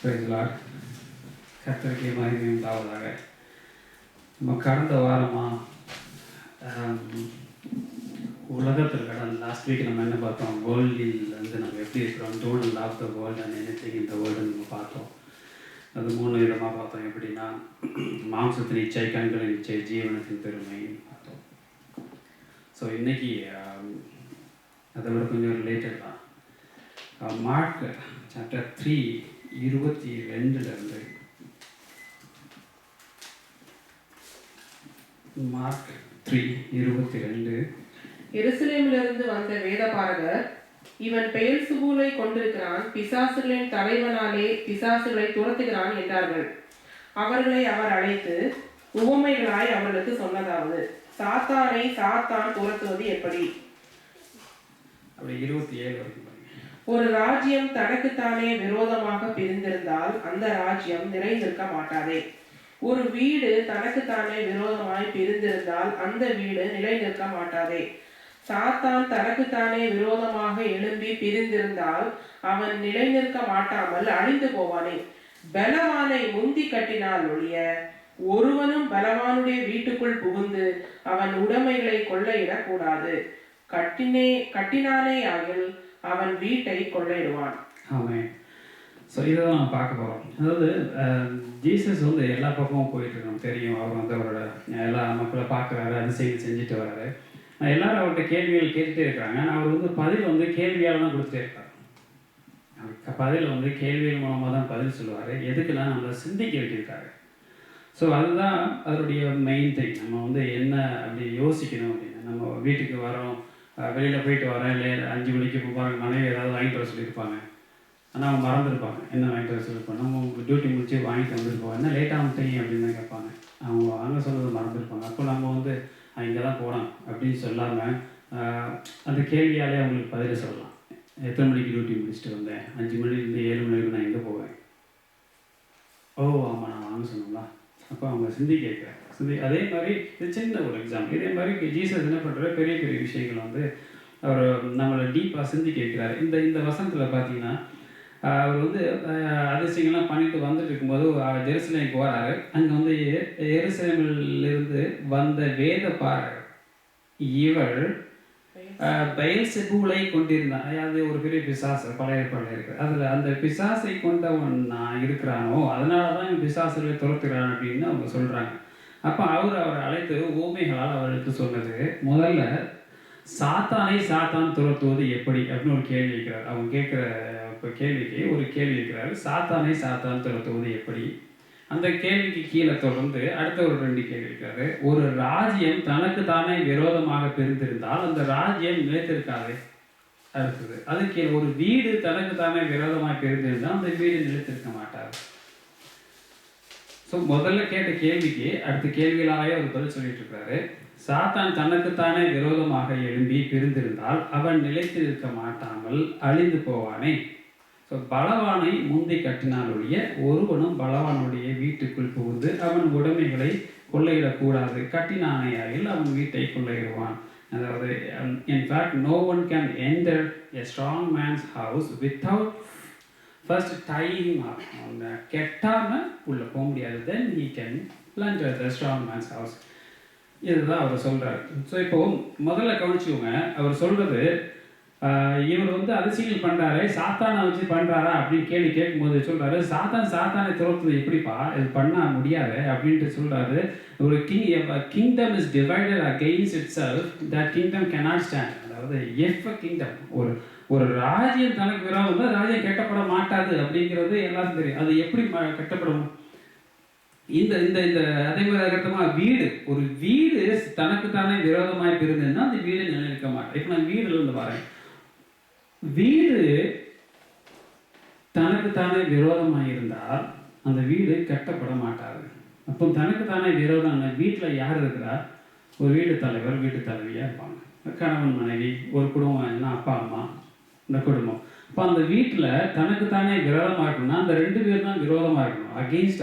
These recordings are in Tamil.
பிரைஸ்லார் கர்த்தருக்கு மகிமை உண்டாவதாக. நம்ம கடந்த வாரமாக உலகத்தில் கடந்த லாஸ்ட் வீக் நம்ம என்ன பார்த்தோம், வேர்ல்டில் வந்து நம்ம எப்படி இருக்கிறோம், don't love the world and anything in the world நம்ம பார்த்தோம். அது 3 விதமாக பார்த்தோம். எப்படின்னா மாம்சத்தின் இச்சை, கண்களின் இச்சை, ஜீவனத்தின் பெருமைன்னு பார்த்தோம். ஸோ இன்றைக்கி அதை விட கொஞ்சம் ரிலேட்டட் தான். Mark chapter 3:22 mark 3:22. எருசலேமிலிருந்து வந்த வேதபாரகர், இவன் பெயல்செபூலை கொண்டிருக்கிறான், பிசாசுகளின் தலைவனாலே பிசாசுகளை துரத்துகிறான் என்றார்கள். அவர்களை அவர் அழைத்து உவமைகளாய் அவர்களுக்கு சொன்னதாவது, சாத்தானை சாத்தான் துரத்துவது எப்படி? அப்படி 27 வரைக்கும். ஒரு ராஜ்யம் தனக்குத்தானே விரோதமாக பிரிந்திருந்தால் அந்த ராஜ்யம் நிலைநிற்க மாட்டாதே. ஒரு வீடு தனக்குத்தானே விரோதமாய் பிரிந்திருந்தால் அந்த வீடு நிலைநிற்க மாட்டாதே. சாத்தான் தனக்குத்தானே விரோதமாக எழும்பி பிரிந்திருந்தால் அவன் நிலைநிற்க மாட்டாமல் அழிந்து போவானே. பலவானை முந்தி கட்டினால் ஒழிய ஒருவனும் பலவானுடைய வீட்டுக்குள் புகுந்து அவன் உடைமைகளை கொள்ளையிடக்கூடாது. கட்டினானே ஆகில் அவன் வீட்டை கொள்ளையிடுவான். ஆமாம். ஸோ இதை தான் நம்ம பார்க்க போகிறோம். அதாவது ஜீசஸ் வந்து எல்லா பக்கமும் போயிட்டுருக்கோம், தெரியும். அவர் வந்து அவரோட எல்லா மக்களை பார்க்குறாரு, அதிசயங்கள் செஞ்சுட்டு வர்றாரு. எல்லாரும் அவர்கிட்ட கேள்விகள் கேட்டுகிட்டே இருக்கிறாங்க. அவர் வந்து பதில் வந்து கேள்வியால் தான் கொடுத்துட்டே இருக்கார். பதில் வந்து கேள்விகள் மூலமாக தான் பதில் சொல்லுவார். எதுக்குலாம் நம்மளை சிந்திக்க வைக்கிருக்காரு. ஸோ அதுதான் அதனுடைய மெயின் திங். நம்ம வந்து என்ன அப்படி யோசிக்கணும் அப்படின்னு. நம்ம வீட்டுக்கு வரோம், வெளியில் போயிட்டு வரேன், இல்லை 5 மணிக்கு போகிறாங்க, மனைவி ஏதாவது வாங்கிட்டு வர சொல்லியிருப்பாங்க. ஆனால் அவங்க மறந்துருப்பாங்க என்ன வாங்கிட்டு வர சொல்லியிருப்பாங்க. நம்ம டியூட்டி முடிச்சு வாங்கிட்டு வந்துருப்போம். என்ன லேட்டாக வந்துட்டீங்க அப்படின்னு தான் கேட்பாங்க. அவங்க வாங்க சொன்னது மறந்துருப்பாங்க. அப்போ நம்ம வந்து இங்கே தான் போகிறோம் அப்படின்னு சொல்லாமல் அந்த கேள்வியாலே அவங்களுக்கு பதிலை சொல்லலாம். எத்தனை மணிக்கு டியூட்டி முடிச்சுட்டு வந்தேன், 5 மணிலேருந்து 7 மணி வரைக்கும் நான் எங்கே போவேன். ஓ ஆமாம், நான் வாங்க சொன்னோம்ங்களா. அப்போ அவங்க கேட்குறேன். அதே மாதிரி இது சின்ன ஒரு எக்ஸாம்பிள். இதே மாதிரி ஜீசஸ் என்ன பண்ணுறாரு, பெரிய பெரிய விஷயங்கள் வந்து அவர் நம்மளை டீப்பாக சிந்திக்க வைக்கிறார். இந்த வசனத்தில் பார்த்தீங்கன்னா அவர் வந்து அதிசயங்கள்லாம் பண்ணிட்டு வந்துட்டு இருக்கும்போது ஜெருசலேமுக்கு வராரு. அங்கே வந்து எருசலேமிலிருந்து வந்த வேதபாரகர் இவர் பெயல்செபூலை கொண்டிருந்தான். அதாவது ஒரு பெரிய பிசாசு பழைய ஏற்பாடுல இருக்குது. அதில் அந்த பிசாசை கொண்டவன் நான் இருக்கிறானோ, அதனால தான் இவன் பிசாசுகளை துரத்துகிறான் அப்படின்னு அவங்க சொல்கிறாங்க. அப்போ அவரை அழைத்து ஊமைகளால் அவர்களுக்கு சொன்னது, முதல்ல சாத்தானை சாத்தான் துரத்துவது எப்படி அப்படின்னு ஒரு கேள்வி இருக்கிறார். அவங்க கேட்குற கேள்விக்கு ஒரு கேள்வி இருக்கிறார், சாத்தானை சாத்தான் துரத்துவது எப்படி. அந்த கேள்விக்கு கீழே தொடர்ந்து அடுத்த ஒரு 2 கேள்வி இருக்காரு. ஒரு ராஜ்யம் தனக்கு தானே விரோதமாக பிரிந்திருந்தால் அந்த ராஜ்யம் நிலைத்திருக்காது. அடுத்தது அதுக்கு ஒரு வீடு தனக்கு தானே விரோதமாக பிரிந்திருந்தால் அந்த வீடு நிலைத்திருக்க மாட்டார். ஸோ முதல்ல கேட்ட கேள்விக்கு அடுத்த கேள்விகளாகவே அவர் பதில் சொல்லிட்டு இருக்காரு. சாத்தான் தனக்குத்தானே விரோதமாக எழும்பி பிரிந்திருந்தால் அவன் நிலைத்திருக்க மாட்டாமல் அழிந்து போவானே. ஸோ பலவானை முந்தி கட்டினால் ஒழிய ஒருவனும் பலவானுடைய வீட்டுக்குள் புகுந்து அவன் உடைமைகளை கொள்ளையிடக்கூடாது. கட்டினானையாயில் அவன் வீட்டை கொள்ளையிடுவான். அதாவது in fact no one can enter a strong man's house without first tying up. அவங்க கெட்டாமல் உள்ளே போக முடியாது. Then he can plunder the strong man's house. இதுதான் அவர் சொல்கிறார். ஸோ இப்போது முதல்ல கவனிச்சுக்கோங்க. அவர் சொல்கிறது, இவர் வந்து அதிசயங்கள் பண்ணுறாரு, சாத்தானை வச்சு பண்ணுறாரா அப்படின்னு கேள்வி கேட்கும்போது சொல்கிறாரு, சாத்தானை துரத்துறது எப்படிப்பா, இது பண்ண முடியாது அப்படின்ட்டு சொல்கிறாரு. ஒரு kingdom is divided against it self, that kingdom cannot stand. அதாவது எஃப் கிங்டம், ஒரு ராஜ்யம் தனக்கு விரோதம் தான் ராஜ்யம் கட்டப்பட மாட்டாது அப்படிங்கிறது எல்லாருக்கும் தெரியும். அது எப்படி கட்டப்படும்? இந்த இந்த இந்த அதே மாதிரி அர்த்தமாக ஒரு வீடு தனக்குத்தானே விரோதமாய் பிரிந்ததுன்னா அந்த வீடு நிலைநிற்க மாட்டேன். இப்போ நான் வீடுலேருந்து வரேன். வீடு தனக்குத்தானே விரோதமாக இருந்தால் அந்த வீடு கட்டப்பட மாட்டாது. அப்போ தனக்குத்தானே விரோதம் வீட்டில் யார் இருக்கிறா? ஒரு வீட்டு தலைவர், வீட்டு தலைவியாக இருப்பாங்க. கணவன் மனைவி, ஒரு குடும்பம், அப்பா அம்மா, இந்த குடும்பம். இப்போ அந்த வீட்டில் தனக்குத்தானே விரோதமாக இருக்கணும்னா அந்த 2 பேர் தான் விரோதமாக இருக்கணும்.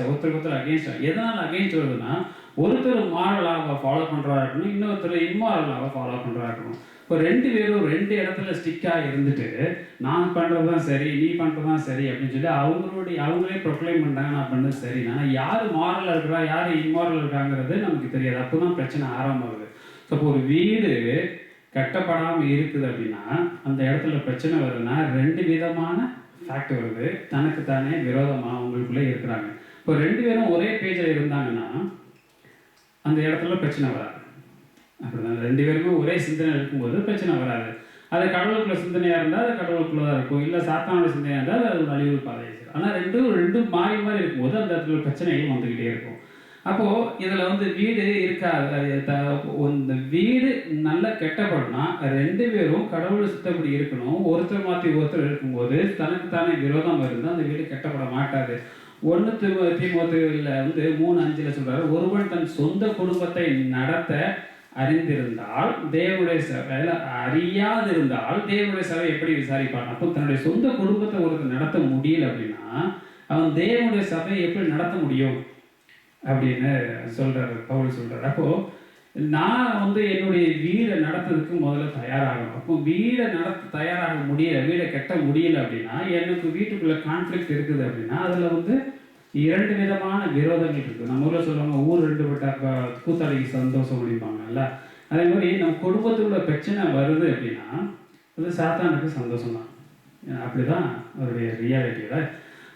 ஒருத்தருக்கு ஒருத்தர் அகெயின்ஸ்டாக. எதனால் அகெயின்ஸ்ட் வருதுன்னா, ஒருத்தர் மாரலாக ஃபாலோ பண்ணுறா இருக்கணும், இன்னொருத்தர் இம்மாரலாக ஃபாலோ பண்ணுறா இருக்கணும். இப்போ 2 பேரும் 2 இடத்துல ஸ்டிக்காக இருந்துட்டு, நான் பண்ணுறது தான் சரி, நீ பண்ணுறது தான் சரி அப்படின்னு சொல்லி அவங்களே ப்ரொக்ளைம் பண்ணுறாங்க, நான் பண்ணது சரி. ஆனால் யார் மாரலாக இருக்கிறா, யார் இம்மாரல் இருக்காங்கிறது நமக்கு தெரியாது. அப்போ தான் பிரச்சனை ஆரம்பமாகுது. ஸோ இப்போ ஒரு வீடு கட்டப்படாமல் இருக்குது அப்படின்னா, அந்த இடத்துல பிரச்சனை வருதுன்னா 2 விதமான ஃபேக்ட் வருது. தனக்குத்தானே விரோதமாக அவங்களுக்குள்ளே இருக்கிறாங்க. இப்போ 2 பேரும் ஒரே பேஜில் இருந்தாங்கன்னா அந்த இடத்துல பிரச்சனை வராது. அப்படிதான் 2 பேருமே ஒரே சிந்தனை இருக்கும்போது பிரச்சனை வராது. அது கடவுளுக்குள்ள சிந்தனையாக இருந்தால் அது கடவுளுக்குள்ள தான் இருக்கும். இல்லை சாத்தானோட சிந்தனையாக இருந்தால் அது அழிவு பாதை. ஆனால் ரெண்டும் மாறி மாறி இருக்கும்போது அந்த இடத்துல பிரச்சனைகள் வந்துக்கிட்டே இருக்கும். அப்போது இதில் வீடு இருக்காது. இந்த வீடு நல்லா கெட்டப்படுனா 2 பேரும் கடவுள் சித்தப்படி இருக்கணும். ஒருத்தர் மாற்றி ஒருத்தர் இருக்கும்போது தனக்குத்தானே விரோதம் இருந்தால் அந்த வீடு கெட்டப்பட மாட்டாது. 1 தீமோத்தேயுல 3:5 சொல்றாரு, ஒருவன் தன் சொந்த குடும்பத்தை நடத்த அறிந்திருந்தால் தேவனுடைய சபையில், அறியாதிருந்தால் தேவனுடைய சபை எப்படி விசாரிப்பான்? அப்போ தன்னுடைய சொந்த குடும்பத்தை ஒருத்தர் நடத்த முடியல அப்படின்னா அவன் தேவனுடைய சபையை எப்படி நடத்த முடியும் அப்படின்னு சொல்றாரு, பவுல் சொல்றாரு. அப்போ நான் என்னுடைய வீடை நடத்துறதுக்கு முதல்ல தயாராகணும். அப்போ வீடை நடத்த தயாராக முடியல, வீடை கட்ட முடியல அப்படின்னா, எனக்கு வீட்டுக்குள்ள கான்ஃப்ளிக்ட் இருக்குது அப்படின்னா அதில் 2 விதமான விரோதங்கள் இருக்குது. நம்ம ஊரில் சொல்லுவாங்க, ஊர் 2 பட்டா கூத்தாடிக்கு சந்தோஷம் அப்படிம்பாங்கல்ல. அதே மாதிரி நம்ம குடும்பத்துக்குள்ள பிரச்சனை வருது அப்படின்னா அது சாத்தானுக்கு சந்தோஷம் தான். அப்படிதான் அவருடைய ரியாலிட்டியில்.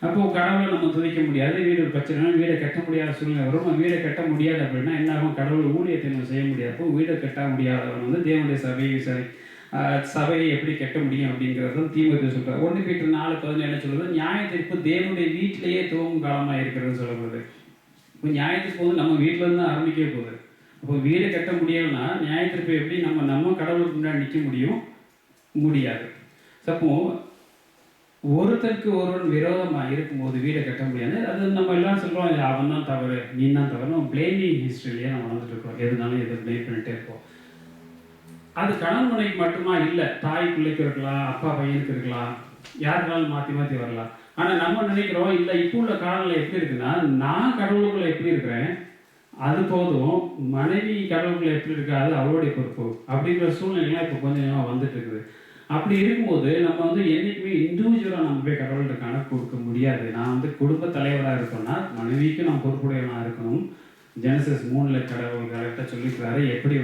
அப்போது கடவுளை நம்ம துதிக்க முடியாது, வீடு பிரச்சனை, வீடை கட்ட முடியாத சூழ்நிலை வரும். நம்ம வீடை கட்ட முடியாது அப்படின்னா என்ன ஆகும்? கடவுள் ஊழியத்தை நம்ம செய்ய முடியாது. அப்போ வீடை கட்ட முடியாதவன் தேவனுடைய சபையை எப்படி கட்ட முடியும் அப்படிங்கிறது தீமோத்தேயு சொல்கிறார். 1 Peter 4:17 என்ன சொல்கிறது? நியாய தீர்ப்பு தேவனுடைய வீட்டிலேயே துவங்கும் காலமாக இருக்கிறது சொல்லப்படுது. இப்போ நியாய தீர்ப்பு நம்ம வீட்டில் இருந்து தான் ஆரம்பிக்கவே போகுது. அப்போ வீடை கட்ட முடியலைன்னா நியாய தீர்ப்பு எப்படி நம்ம கடவுளுக்கு முன்னாடி நிற்க முடியாது. அப்போ ஒருத்தருக்கு ஒருவன் விரோதமாக இருக்கும்போது வீடை கட்ட முடியாது. அது நம்ம எல்லாம் சொல்கிறோம், அவன் தான் தவறு, நீ தான் தவறு. நம்ம பிளேமிங் ஹிஸ்ட்ரியிலேயே நம்ம வந்துட்டு இருக்கோம். எதுனாலும் எதை பிளேம் பண்ணிகிட்டே இருப்போம். அது கணவன் மனைவிக்கு மட்டுமா இல்லை, தாய் பிள்ளைக்கு இருக்கலாம், அப்பா பையனுக்கு இருக்கலாம், யாருனாலும் மாற்றி மாற்றி வரலாம். ஆனால் நம்ம நினைக்கிறோம், இல்லை இப்போ உள்ள காலநிலை எப்படி இருக்குன்னா, நான் கடவுளுக்குள்ள எப்படி இருக்கிறேன் அது போதும், மனைவி கடவுளுக்குள்ள எப்படி இருக்காது அவருடைய பொறுப்பு அப்படிங்கிற சூழ்நிலைலாம் இப்போ கொஞ்சம் கொஞ்சமாக வந்துட்டு இருக்குது. அப்படி இருக்கும்போது நம்ம என்றைக்குமே இண்டிவிஜுவலாக நம்ம போய் கடவுள்கிட்ட கணக்கு கொடுக்க முடியாது. நான் குடும்ப தலைவராக இருக்கணும்னா மனைவிக்கு நான் பொறுப்புடையவனாக இருக்கணும். ஜெனசிஸ் 3 கடவுள் கரெக்டாக சொல்லிக்கிறாரு, எப்படி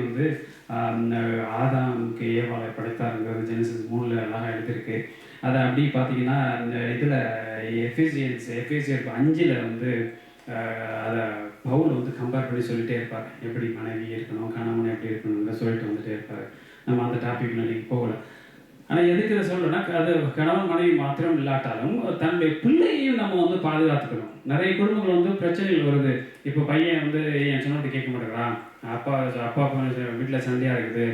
ஆதாமுக்கு ஏவாளை படைத்தாருங்கிறது ஜெனசிஸ் 3 அழகாக எழுதியிருக்கு. அதை அப்படி பார்த்தீங்கன்னா இந்த இதில் எஃபேசியர் 5 அதை பவுல் கம்பேர் பண்ணி சொல்லிகிட்டே இருப்பார், எப்படி மனைவி இருக்கணும், கணவன் எப்படி இருக்கணும்னு சொல்லிட்டு வந்துகிட்டே இருப்பார். நம்ம அந்த டாபிக் நீங்கள் போகலை. ஆனால் எதுக்கு இதை சொல்கிறேன்னா, அது கணவன் மனைவி மாத்திரம் இல்லாட்டாலும் தன்னுடைய பிள்ளையையும் நம்ம பாதுகாத்துக்கணும். நிறைய குடும்பங்கள் பிரச்சனைகள் வருது. இப்போ பையன் என் சொன்னபடி கேட்க மாட்டேங்கிறான், அப்பா வீட்டில் சண்டையாக இருக்குது,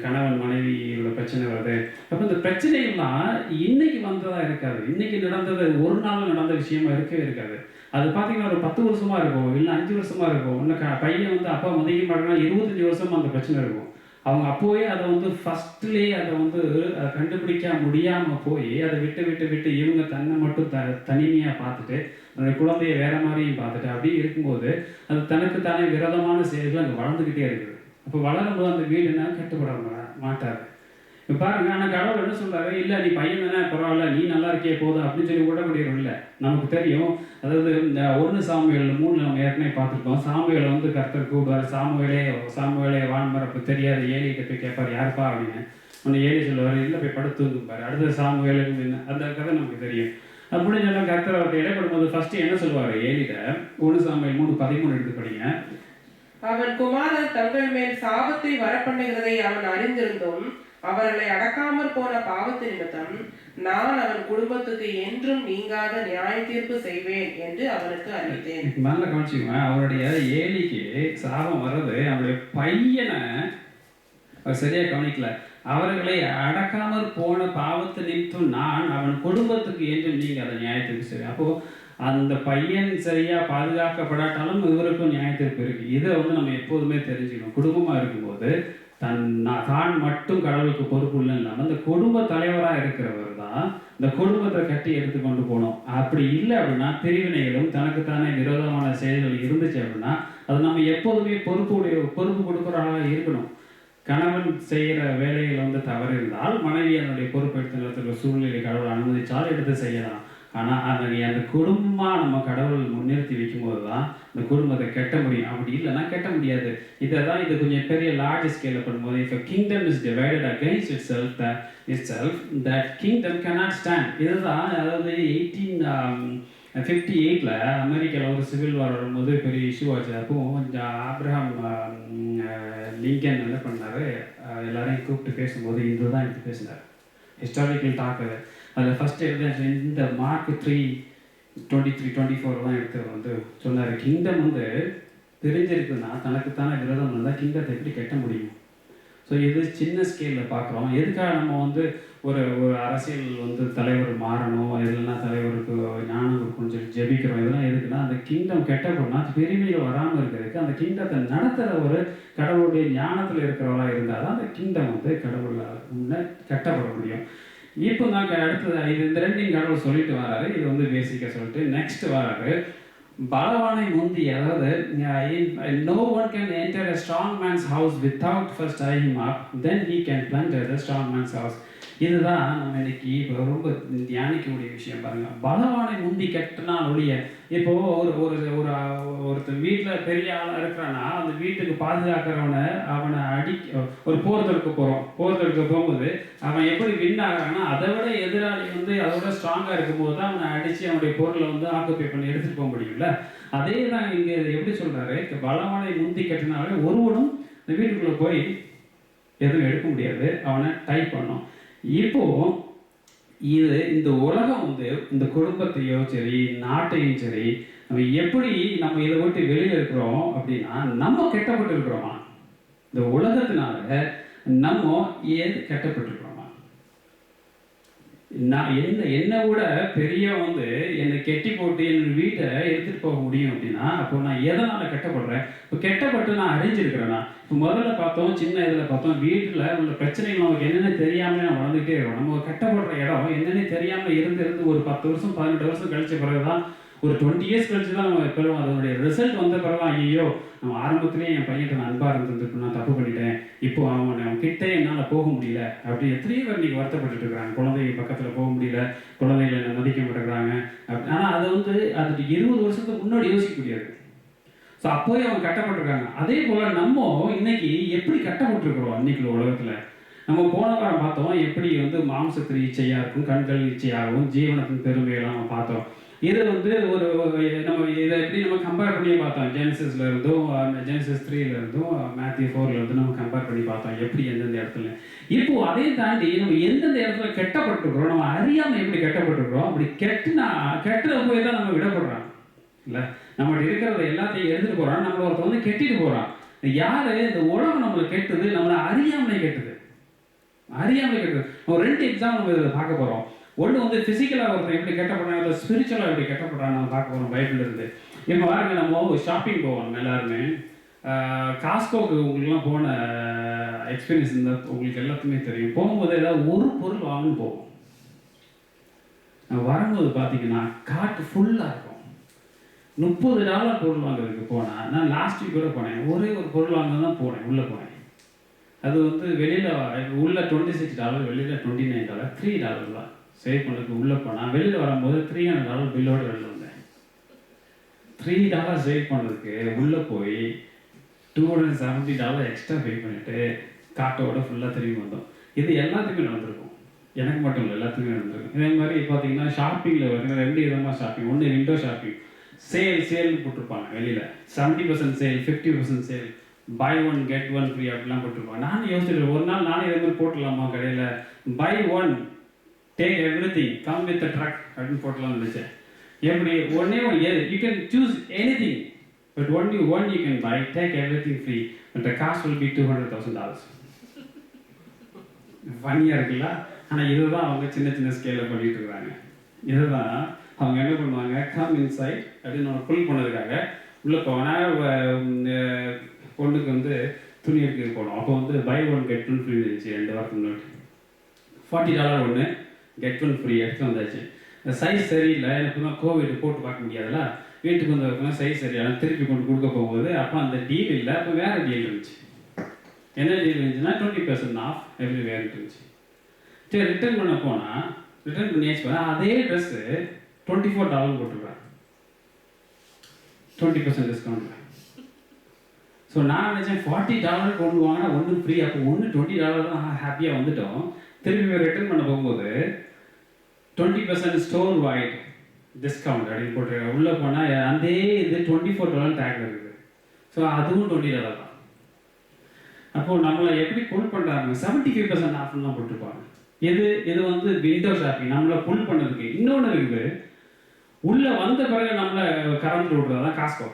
கணவன் மனைவியோட பிரச்சனை வருது. அப்போ இந்த பிரச்சனைகள்லாம் இன்னைக்கு வந்ததாக இருக்காது. இன்னைக்கு நடந்தது ஒரு நாள் நடந்த விஷயமா இருக்கவே இருக்காது. அது பார்த்தீங்கன்னா ஒரு 10 வருஷமாக இருக்கும், இல்லை 5 வருஷமாக இருக்கும். இன்னும் பையன் அப்பா மதிக்க மாட்டேங்கன்னா 25 வருஷமாக அந்த பிரச்சனை இருக்கும். அவங்க அப்போவே அதை ஃபஸ்ட்லேயே அதை கண்டுபிடிக்க முடியாமல் போய் அதை விட்டு இவங்க தன்னை மட்டும் தனிமையாக பார்த்துட்டு அந்த குழந்தைய வேற மாதிரியும் பார்த்துட்டு அப்படி இருக்கும்போது அது தனக்கு தானே விரோதமான செயல்கள் அங்கே வளர்ந்துக்கிட்டே இருக்குது. அப்போ வளரும்போது அந்த வீடுனா கட்டுப்பட மாட்டார். இப்போ பாருங்க, ஆனால் கடவுள் என்ன சொல்கிறாரு, இல்லை நீ பையன் தானே பரவாயில்ல, நீ நல்லா இருக்கே போதும் அப்படின்னு சொல்லி விட முடியும். இல்லை, நமக்கு தெரியும். அதாவது இந்த 1 சாமுவேல் 3 நம்ம ஏற்கனவே பார்த்துருக்கோம். சாமுவேலை கர்த்தர் கூப்பிடுவார், சாமுவேலே வான்மரப்பு தெரியாது, ஏலிகிட்ட போய் கேட்பார், யாருப்பா அப்படின்னு. உன்னை ஏலி சொல்லுவார், இல்லை போய் படுத்துங்குப்பார். அடுத்த சாமுவேலுக்கு அந்த கதை நமக்கு தெரியும். அப்படி நல்லா கர்த்தர் அவர்கிட்ட இடைப்படும்போது ஃபர்ஸ்ட் என்ன சொல்லுவார் ஏலிகிட்ட? 1 சாமுவேல் 3:13 எடுத்து படிங்க. அவன் குமாரர் தங்கள் மேல் சாபத்தை வரப்பண்ணுகிறதை அவன் அறிந்திருந்தும் அவர்களை அடக்காமற் போன பாவத்து நிமித்தம் நான் அவன் குடும்பத்துக்கு என்றும் நீங்காத நியாய தீர்ப்பு செய்வேன் என்று அவனுக்கு அறிவித்தேன். நல்ல கவனிச்சுக்கோங்க, அவருடைய ஏலிக்கு சாபம் வர்றது அவருடைய பையனை அவர் சரியா கவனிக்கல. அவர்களை அடக்காமற் போன பாவத்து நிமித்தம் நான் அவன் குடும்பத்துக்கு என்றும் நீங்காத நியாய தீர்ப்பு செய்வேன். அப்போ அந்த பையன் சரியா பாதுகாக்கப்படாட்டாலும் இவருக்கும் நியாய தீர்ப்பு இருக்கு. இதை நம்ம எப்போதுமே தெரிஞ்சுக்கணும். குடும்பமா இருக்கும்போது தான் மட்டும் கடவுளுக்கு பொறுப்பு இல்லைன்னு இல்லாமல் இந்த குடும்ப தலைவராக இருக்கிறவர் தான் இந்த குடும்பத்தை கட்டி எடுத்து கொண்டு போகணும். அப்படி இல்லை அப்படின்னா பிரிவினைகளும் தனக்குத்தானே விரோதமான செயல்கள் இருந்துச்சு அப்படின்னா அது நம்ம எப்போதுமே பொறுப்பு கொடுக்குறவர்களாக இருக்கணும். கணவன் செய்கிற வேலைகள் வந்து தவறு இருந்தால் மனைவி அதனுடைய பொறுப்பு எடுத்து நடத்துகிற சூழ்நிலை கடவுள் அனுமதிச்சால் எடுத்து செய்யலாம். ஆனால் அந்த குடும்பமாக நம்ம கடவுள் முன்னிறுத்தி வைக்கும்போது தான் இந்த குடும்பத்தை கெட்ட முடியும். அப்படி இல்லைன்னா கெட்ட முடியாது. இதை தான் இது கொஞ்சம் பெரிய லார்ஜ் ஸ்கேலில் பண்ணும்போது if a kingdom is divided against itself that kingdom cannot stand. இதுதான் அதாவது 1858 அமெரிக்காவில் ஒரு சிவில் வார் வரும்போது பெரிய இஷ்யூ ஆச்சு. அப்போ ஆப்ரஹாம் லிங்கன் என்ன பண்ணார், எல்லாரையும் கூப்பிட்டு பேசும்போது இதுதான் எடுத்து பேசினார். ஹிஸ்டாரிக்கல் டாக்கு அதில் ஃபஸ்ட்டு எடுத்து இந்த மார்க் 3:23-24 தான் எடுத்து வந்து சொன்னார். கிங்டம் வந்து பிரிஞ்சிருக்குன்னா தனக்குத்தானே விரோதம் இருந்தால் கிங்டத்தை எப்படி கட்ட முடியும்? ஸோ இது சின்ன ஸ்கேலில் பார்க்குறோம். எதுக்காக நம்ம வந்து ஒரு அரசியல் வந்து தலைவர் மாறணும், எதுனா தலைவருக்கு ஞானம் இருக்குன்னு சொல்லி ஜெபிக்கிறோம். இதெல்லாம் எதுக்குன்னா அந்த கிங்டம் கெட்டப்படனா பெருமைகள் வராமல் இருக்கிறதுக்கு அந்த கிங்டத்தை நடத்துகிற ஒரு கடவுளுடைய ஞானத்தில் இருக்கிறவராக இருந்தால் தான் அந்த கிங்டம் வந்து கடவுளால் முன்னே கட்டப்பட முடியும். இப்போ நான் அடுத்தது இந்த ரெண்டையும் கடவுள் சொல்லிட்டு வராரு. இது வந்து பேசிக்காக சொல்லிட்டு நெக்ஸ்ட் வராரு பலவானை முந்தி, அதாவது no one can enter a strong man's house without first tying him up, then he can plunder the strong man's house. இதுதான் நம்ம இன்னைக்கு இப்போ ரொம்ப தியானிக்கக்கூடிய விஷயம். பாருங்க, பலவானை முந்தி கட்டினால் ஒழிய இப்போ ஒருத்தர் வீட்டில் பெரிய ஆளாக இருக்கிறான்னா அந்த வீட்டுக்கு பாதுகாக்கிறவனை அவனை ஒரு போர் தொடுக்க போகும்போது அவன் எப்படி வின் ஆகிறான்னா அதை விட எதிராளி வந்து அதோட ஸ்ட்ராங்காக இருக்கும்போது தான் அவனை அடித்து அவனுடைய பொருளை வந்து ஆக்குப்பை பண்ணி எடுத்துகிட்டு போக முடியும்ல. அதே தான் இங்கே எப்படி சொல்கிறாரு, பலவானை முந்தி கட்டினாலே ஒருவனும் இந்த வீட்டுக்குள்ளே போய் எதுவும் எடுக்க முடியாது, அவனை டைப் பண்ணும். இப்போ இந்த உலகம் வந்து இந்த குடும்பத்தையோ சரி நாட்டையும் சரி நம்ம எப்படி நம்ம இதை விட்டு வெளியில் இருக்கிறோம் அப்படின்னா நம்ம கெட்டப்பட்டு இருக்கிறோமா? இந்த உலகத்தினால நம்ம ஏது கெட்டப்பட்டிருக்கிறோமா? நான் என்னை விட பெரிய வந்து என்னை கெட்டி போட்டு என் வீட்டை எடுத்துகிட்டு போக முடியும் அப்படின்னா அப்போ நான் எதனால் கெட்டப்படுறேன்? இப்போ கெட்டப்பட்டு நான் அறிஞ்சிருக்கிறேன்னா இப்போ முதல்ல பார்த்தோம், சின்ன இதில் பார்த்தோம், வீட்டில் உள்ள பிரச்சனைகள் நமக்கு என்னென்ன தெரியாமல் நான் வளர்ந்துகிட்டே இருக்கோம். நம்ம கெட்டப்படுற இடம் என்னென்ன தெரியாமல் இருந்து ஒரு 10 வருஷம் 18 வருஷம் கழிச்ச பிறகு தான், ஒரு 20 இயர்ஸ் கழிச்சு தான் நம்ம பெறுவோம். அதனுடைய ரிசல்ட் வந்த பிறகு தான் ஐயோ நம்ம ஆரம்பத்துலேயே என் பையன்கிட்ட நான் அன்பாக இருந்திருக்கு, நான் தப்பு பண்ணிட்டேன், இப்போ அவன் கிட்டே என்னால் போக முடியல அப்படி எத்தனையோ பேர் இன்றைக்கி வருத்தப்பட்டு இருக்கிறாங்க. குழந்தைங்க பக்கத்தில் போக முடியல, குழந்தைகளை என்ன மதிக்க மாட்டேங்கிறாங்க அப்படி. ஆனால் அதை வந்து அதுக்கு 20 வருஷத்துக்கு முன்னாடி யோசிக்க முடியாது. ஸோ அப்போவே அவங்க கட்டப்பட்டிருக்காங்க. அதே போல் நம்ம இன்னைக்கு எப்படி கட்டப்பட்டிருக்கிறோம்? இன்னைக்கு உலகத்தில் நம்ம போன வாரம் பார்த்தோம் எப்படி வந்து மாம்சத்தின் இச்சையாக இருக்கும், கண்கள் இச்சையாகவும் ஜீவனத்தின் பெருமையெல்லாம் நம்ம பார்த்தோம். இது வந்து நம்ம இதை எப்படி நம்ம கம்பேர் பண்ணி பார்த்தோம். ஜெனசிஸ்ல இருந்தும் ஜெனசிஸ் 3ல இருந்தும் மேத்யூ 4ல இருந்து நம்ம கம்பேர் பண்ணி பார்த்தோம் எப்படி எந்தெந்த இடத்துல. இப்போ அதையும் தாண்டி நம்ம எந்தெந்த இடத்துல கெட்டப்பட்டிருக்கிறோம், நம்ம அறியாமல் எப்படி கெட்டப்பட்டிருக்கிறோம். அப்படி கெட்டுற போய் தான் நம்ம விடப்படுறோம் இல்லை. நம்மகிட்ட இருக்கிறத எல்லாத்தையும் எடுத்துகிட்டு போகிறான், நம்மளை ஒருத்தர் வந்து கெட்டிட்டு போகிறான். யார் இந்த உலகம் நம்மளை கெட்டுது, நம்மளை அறியாமலே கெட்டுது. ஒரு 2 எக்ஸாம்பிள் நம்ம இதில் பார்க்க போகிறோம். ஒன்று வந்து ஃபிசிக்கலாக ஒருத்தர் எப்படி கெட்டப்படுறாங்க, இல்லை ஸ்பிரிச்சுவலாக எப்படி கெட்டப்படுறாங்க நம்ம பார்க்க போகிறோம் பைபிள் இருந்து. இப்போ பாருங்க, நம்ம ஷாப்பிங் போவோம் எல்லாருமே. காஸ்கோக்கு உங்களுக்குலாம் போன எக்ஸ்பீரியன்ஸ் இருந்தால் உங்களுக்கு எல்லாத்துக்குமே தெரியும். போகும்போது ஏதாவது ஒரு பொருள் வாங்கன்னு போவோம். வரும்போது பார்த்தீங்கன்னா கார்ட் ஃபுல்லாக இருக்கும். $30 பொருள் வாங்குறதுக்கு போனால், நான் லாஸ்ட் வீக் கூட போனேன், ஒரே ஒரு பொருள் வாங்க தான் உள்ளே போனேன். அது வந்து வெளியில் உள்ள $26, வெளியில் $29, $3 தான் சேவ் பண்ணதுக்கு உள்ளே போனால். வெளியில் வரும்போது $300 பில்லோடு வெளியில் வந்தேன். $3 சேவ் பண்ணுறதுக்கு உள்ளே போய் $270 எக்ஸ்ட்ரா பே பண்ணிவிட்டு காட்டோட ஃபுல்லாக திரும்பி வந்தோம். இது எல்லாத்துக்குமே நடந்திருக்கும், எனக்கு மட்டும் இல்லை, எல்லாத்துக்குமே நடந்திருக்கும். இதே மாதிரி பார்த்தீங்கன்னா ஷாப்பிங்கில் வந்து 2 விதமாக ஷாப்பிங். ஒன்று விண்டோ ஷாப்பிங், சேல்னு போட்டிருப்பாங்க வெளியில், 70% sale, 50% sale, buy 1 get 1 free அப்படிலாம் போட்டிருப்பாங்க. நானும் யோசிச்சுட்டு ஒரு நாள் நானே இதே மாதிரி போட்டலாமா கடையில், buy 1 take everything come with the truck அப்படின்னு போட்டலாம்னு நினச்சேன். எப்படி ஒன்னே you can choose anything but only one you can buy, take everything free but the cost will be $200,000. ஃபன்னியாக இருக்குல்ல. ஆனால் இதுதான் அவங்க சின்ன சின்ன ஸ்கேலில் பண்ணிட்டு இருக்கிறாங்க. இதுதான் அவங்க என்ன பண்ணுவாங்க, கம் இன்சைட் அப்படின்னு நம்ம புல் பண்ணதுக்காக உள்ளே போனால் பொண்ணுக்கு வந்து துணி எடுக்க போனோம். அப்போ வந்து buy one get one free இருந்துச்சு 2 வாரத்துக்கு முன்னாடி. $40 ஒன்று கெட் ஒன் ஃப்ரீ எடுத்து வந்தாச்சு. இந்த சைஸ் சரியில்லை, எனக்கு தான் கோவிட் போட்டு பார்க்க முடியாதுல்ல. வீட்டுக்கு வந்தவங்க சைஸ் சரியில்லை, திருப்பி கொண்டு கொடுக்க போகும்போது அப்போ அந்த டீல் இல்லை, அப்போ வேறு டீல் இருந்துச்சு. என்ன டீல் இருந்துச்சுன்னா 20% ஆஃப் எவ்ரிவேர் இருந்துச்சு. சரி ரிட்டர்ன் பண்ண போனால் ரிட்டர்ன் பண்ணியாச்சு. அதே ட்ரெஸ்ஸு $24 போட்டுருக்குறேன், 20% டிஸ்கவுண்ட். ஸோ நான் நினச்சேன் $40 கொண்டு வாங்கினா ஒன்று ஃப்ரீ, அப்போ ஒன்று $20 தான் ஹாப்பியாக வந்துட்டோம். திருப்பி ரிட்டர்ன் பண்ண போகும்போது 20% ஸ்டோர் வைட் டிஸ்கவுண்ட் அப்படின்னு போட்டிருக்காங்க. உள்ளே போனால் அதே இது $24 டேக்ல இருக்குது. ஸோ அதுவும் $20 தான். அப்போது நம்மளை எப்படி புல் பண்ணுறாங்க, 75% ஆஃப்லாம் போட்டிருப்பாங்க. இது வந்து விண்டோ ஷாப்பிங் நம்மளை புல் பண்ணதுக்கு. இன்னொன்று இருக்குது, உள்ளே வந்த பிறகு நம்மளை கறந்து விட்றது தான் காஸ்கோ.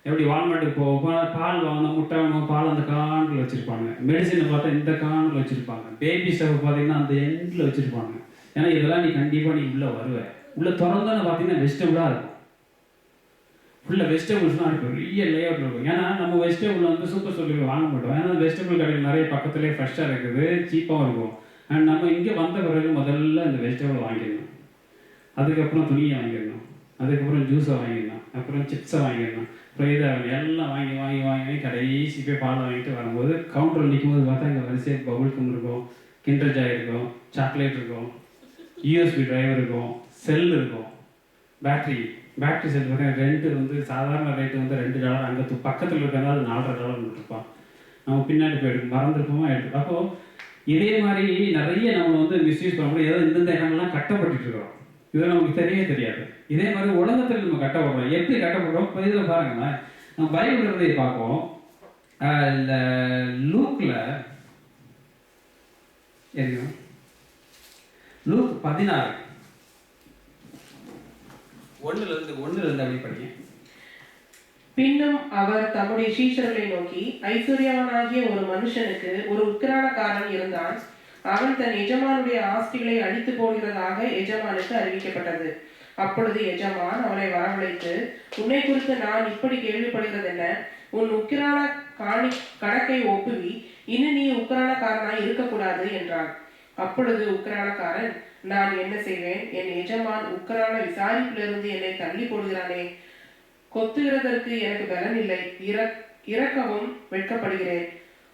எப்படி வால்மார்ட்டுக்கு போவோம், பால் வாங்கணும், முட்டை வாங்கணும், பால் அந்த கார்னில் வச்சுருப்பாங்க. மெடிசனை பார்த்தா இந்த கார்னில் வச்சுருப்பாங்க. பேபி ஸ்டவ் பார்த்தீங்கன்னா அந்த எண்டில் வச்சுருப்பாங்க. ஏன்னா இதெல்லாம் நீ கண்டிப்பாக நீ உள்ளே வருவேன். உள்ளே திறந்தானே பார்த்தீங்கன்னா வெஜிடபிளாக இருக்கும். ஃபுல்லாக வெஜிடபிள்ஸ்லாம் இருக்கும், பெரிய லேஅவுட்டில் இருக்கும். ஏன்னா நம்ம வெஜிடபிள் வந்து சூப்பர் ஸ்டோரில் வாங்க மாட்டோம். ஏன்னா வெஜிடபிள் கடையில் நிறைய பக்கத்துலேயே ஃப்ரெஷ்ஷாக இருக்குது, சீப்பாகவும் இருக்கும். அண்ட் நம்ம இங்கே வந்த பிறகு முதல்ல இந்த வெஜிடபிள் வாங்கிடணும், அதுக்கப்புறம் துணியை வாங்கிடணும், அதுக்கப்புறம் ஜூஸை வாங்கிடணும், அப்புறம் சிப்ஸை வாங்கிடணும், அப்புறம் இதை எல்லாம் வாங்கி வாங்கி வாங்கி கடைசி போய் பால் வாங்கிட்டு வரும்போது கவுண்டரில் நிற்கும்போது பார்த்தா இங்கே வரிசையாக பபுள் கம் இருக்கும், கிண்டர் ஜாய் இருக்கும், சாக்லேட் இருக்கும், யூஎஸ்பி டிரைவர் இருக்கும், செல் இருக்கும், பேட்ரி செல் பார்த்தீங்கன்னா ரெண்ட்டு வந்து சாதாரண ரேட்டு வந்து $2. அங்கே பக்கத்தில் இருக்கிறதா அது $4.5 விட்டுருப்பான். நம்ம பின்னாடி போயிட்டு மறந்துருப்போமா எடுத்து. அப்போது இதே மாதிரி நிறைய நம்ம வந்து மிஸ்யூஸ் பண்ணும்போது ஏதோ இந்தந்த இடங்கள்லாம் கட்டப்பட்டு இருக்கிறோம். இது நமக்கு தெரியவே தெரியாது. இதே மாதிரி உலகத்தில் நம்ம கட்டப்படுறோம். எப்படி கட்டப்படுறோம் இப்போ இதில் பாருங்களேன். நம்ம பைபிள் இருந்ததை பார்ப்போம். இந்த லூக்கில் என்ன, லூக் 16 1 அப்படி படிங்க. பின்னும் அவர் தம்முடைய சீஷர்களை நோக்கி, ஐஸ்வர்யவானாகிய ஒரு மனுஷனுக்கு ஒரு உக்கிரானக்காரன் இருந்தான். அவன் தன் எஜமானுடைய ஆஸ்திகளை அழித்து போகிறதாக எஜமானுக்கு அறிவிக்கப்பட்டது. அப்பொழுது எஜமான் அவனை வரவழைத்து, உன்னை குறித்து நான் இப்படி கேள்விப்படுகிறது என்ன? உன் உக்கிரான கணக்கை ஒப்புவி, இனி நீ உக்கிரானக்காரனாய் இருக்கக்கூடாது என்றான். அப்பொழுது உக்கிரானக்காரன், நான் என்ன செய்வேன்? என் எஜமான் உக்கிரான விசாரிப்பிலிருந்து என்னை தள்ளி போடுகிறானே. கொத்துகிறதற்கு எனக்கு பலன் இல்லை, இறக்கவும் வெட்கப்படுகிறேன்.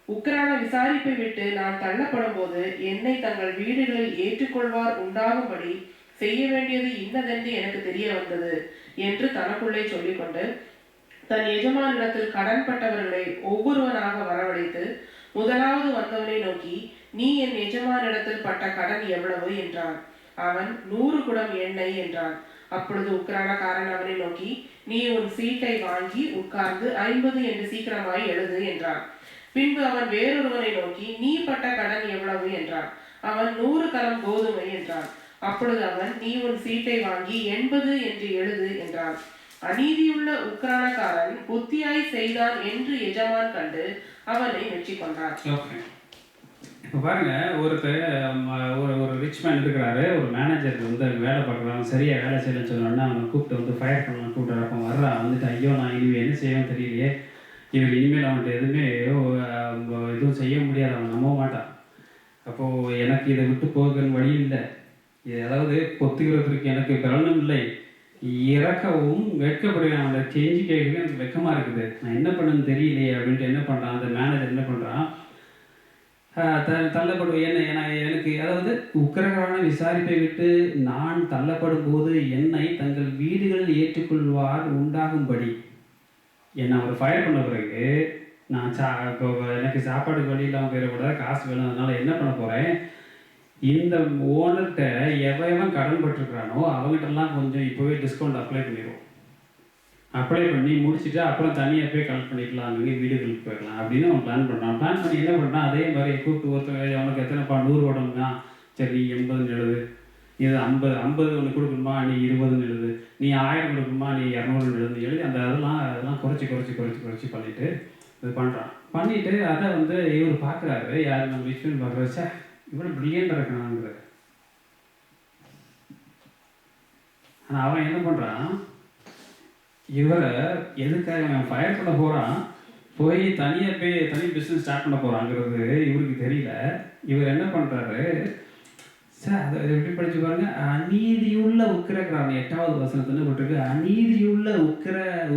உக்கிரான விசாரிப்பை விட்டு நான் தள்ளப்படும் போது என்னை தங்கள் வீடுகளில் ஏற்றுக்கொள்வார் உண்டாகும்படி செய்ய வேண்டியது இன்னதென்று எனக்கு தெரிய வந்தது என்று தனக்குள்ளே சொல்லிக்கொண்டு தன் எஜமானிடத்தில் கடன்பட்டவர்களை ஒவ்வொருவனாக வரவழைத்து முதலாவது வந்தவனை நோக்கி, நீ என் எஜமானிடத்தில் பட்ட கடன் எவ்வளவு என்றான். அவன் 100 குடம் எண்ணெய் என்றான். அப்பொழுது உக்கிரானக்காரன் அவனை நோக்கி, நீ உன் சீட்டை வாங்கி உட்கார்ந்து 50 என்று சீக்கிரமாய் எழுது என்றான். பின்பு அவன் வேறொருவனை நோக்கி, நீ பட்ட கடன் எவ்வளவு என்றான். அவன் 100 கலம் கோதுமை என்றான். அப்பொழுது அவன், நீ உன் சீட்டை வாங்கி 80 என்று எழுது என்றான். அநீதியுள்ள உக்கிரானக்காரன் புத்தியாய் செய்தான் என்று எஜமான் கண்டு அவனை மெச்சிக்கொண்டார். இப்போ பாருங்க, ஒரு ரிச் மேன் இருக்கிறாரு, ஒரு மேனேஜர் வந்து வேலை பார்க்குறாங்க, சரியாக வேலை செய்யலன்னு சொன்னோன்னா அவனை கூப்பிட்டு வந்து ஃபயர் பண்ணலாம் கூப்பிட்டு அப்போ வர்றான். வந்துட்டு, ஐயோ நான் இனிமேல் என்ன செய்யவும் தெரியலையே, இவர் இனிமேல் அவன்கிட்ட எதுவுமே எதுவும் செய்ய முடியாது, அவன் நம்ப மாட்டான். அப்போது எனக்கு இதை விட்டு போகன்னு வழி இல்லை, அதாவது கொத்துகிறதுக்கு எனக்கு பலனும் இல்லை, இறக்கவும் வெட்கப்படுவேன். அவனை செஞ்சு கேட்கவே எனக்கு வெக்கமாக இருக்குது, நான் என்ன பண்ணுன்னு தெரியலையே அப்படின்ட்டு என்ன பண்ணுறான் அந்த மேனேஜர், என்ன பண்ணுறான், தள்ளப்படுவேன் எனக்கு அதாவது உக்கிரகரான விசாரிப்பை விட்டு நான் தள்ளப்படும் போது என்னை தங்கள் வீடுகளில் ஏற்றுக்கொள்வார் உண்டாகும்படி என்னை அவர் ஃபயர் பண்ண பிறகு நான் இப்போ எனக்கு சாப்பாடுக்கு வழி இல்லாமல் போயிடக்கூடாது, காசு வேணும், அதனால் என்ன பண்ண போகிறேன், இந்த ஓனர்கிட்ட எவன் கடன் பட்டிருக்கிறானோ அவங்ககிட்டலாம் கொஞ்சம் இப்போவே டிஸ்கவுண்ட் அப்ளை பண்ணிடுவோம், அப்ளை பண்ணி முடிச்சுட்டு அப்புறம் தனியாக போய் கலெக்ட் பண்ணிக்கலாம், அங்கே வீடுகளுக்கு போயிடலாம் அப்படின்னு அவன் பிளான் பண்ணுறான். பிளான் பண்ணி என்ன பண்ணுறான், அதே மாதிரி கூப்பிட்டு ஒருத்தர் அவனுக்கு எத்தனைப்பா 100 உடம்புனா, சரி நீ 80 எழுது, இது 50 ஒன்று கொடுக்கணுமா, நீ 20 எழுது, நீ 1000 கொடுக்கணுமா, நீ 200 எழுதி அதெல்லாம் குறைச்சி பண்ணிவிட்டு இது பண்ணுறான். பண்ணிவிட்டு அதை வந்து இவர் பார்க்குறாரு, யார் நம்ம விஷயம் பார்க்குற, சார் இவ்வளோ பிரில்லியண்டாக இருக்கிறாங்கிற. ஆனால் அவன் என்ன பண்ணுறான், இவரை எதுக்காக அவன் ஃபயர் பண்ண போகிறான், போய் தனி பிஸ்னஸ் ஸ்டார்ட் பண்ண போகிறாங்கிறது இவருக்கு தெரியல. இவர் என்ன பண்ணுறாரு, சார் அதை எப்படி படிச்சு பாருங்க. அநீதியுள்ள உக்கிரக்காரன் 8வது வசனத்துல போட்டிருக்கு, அநீதியுள்ள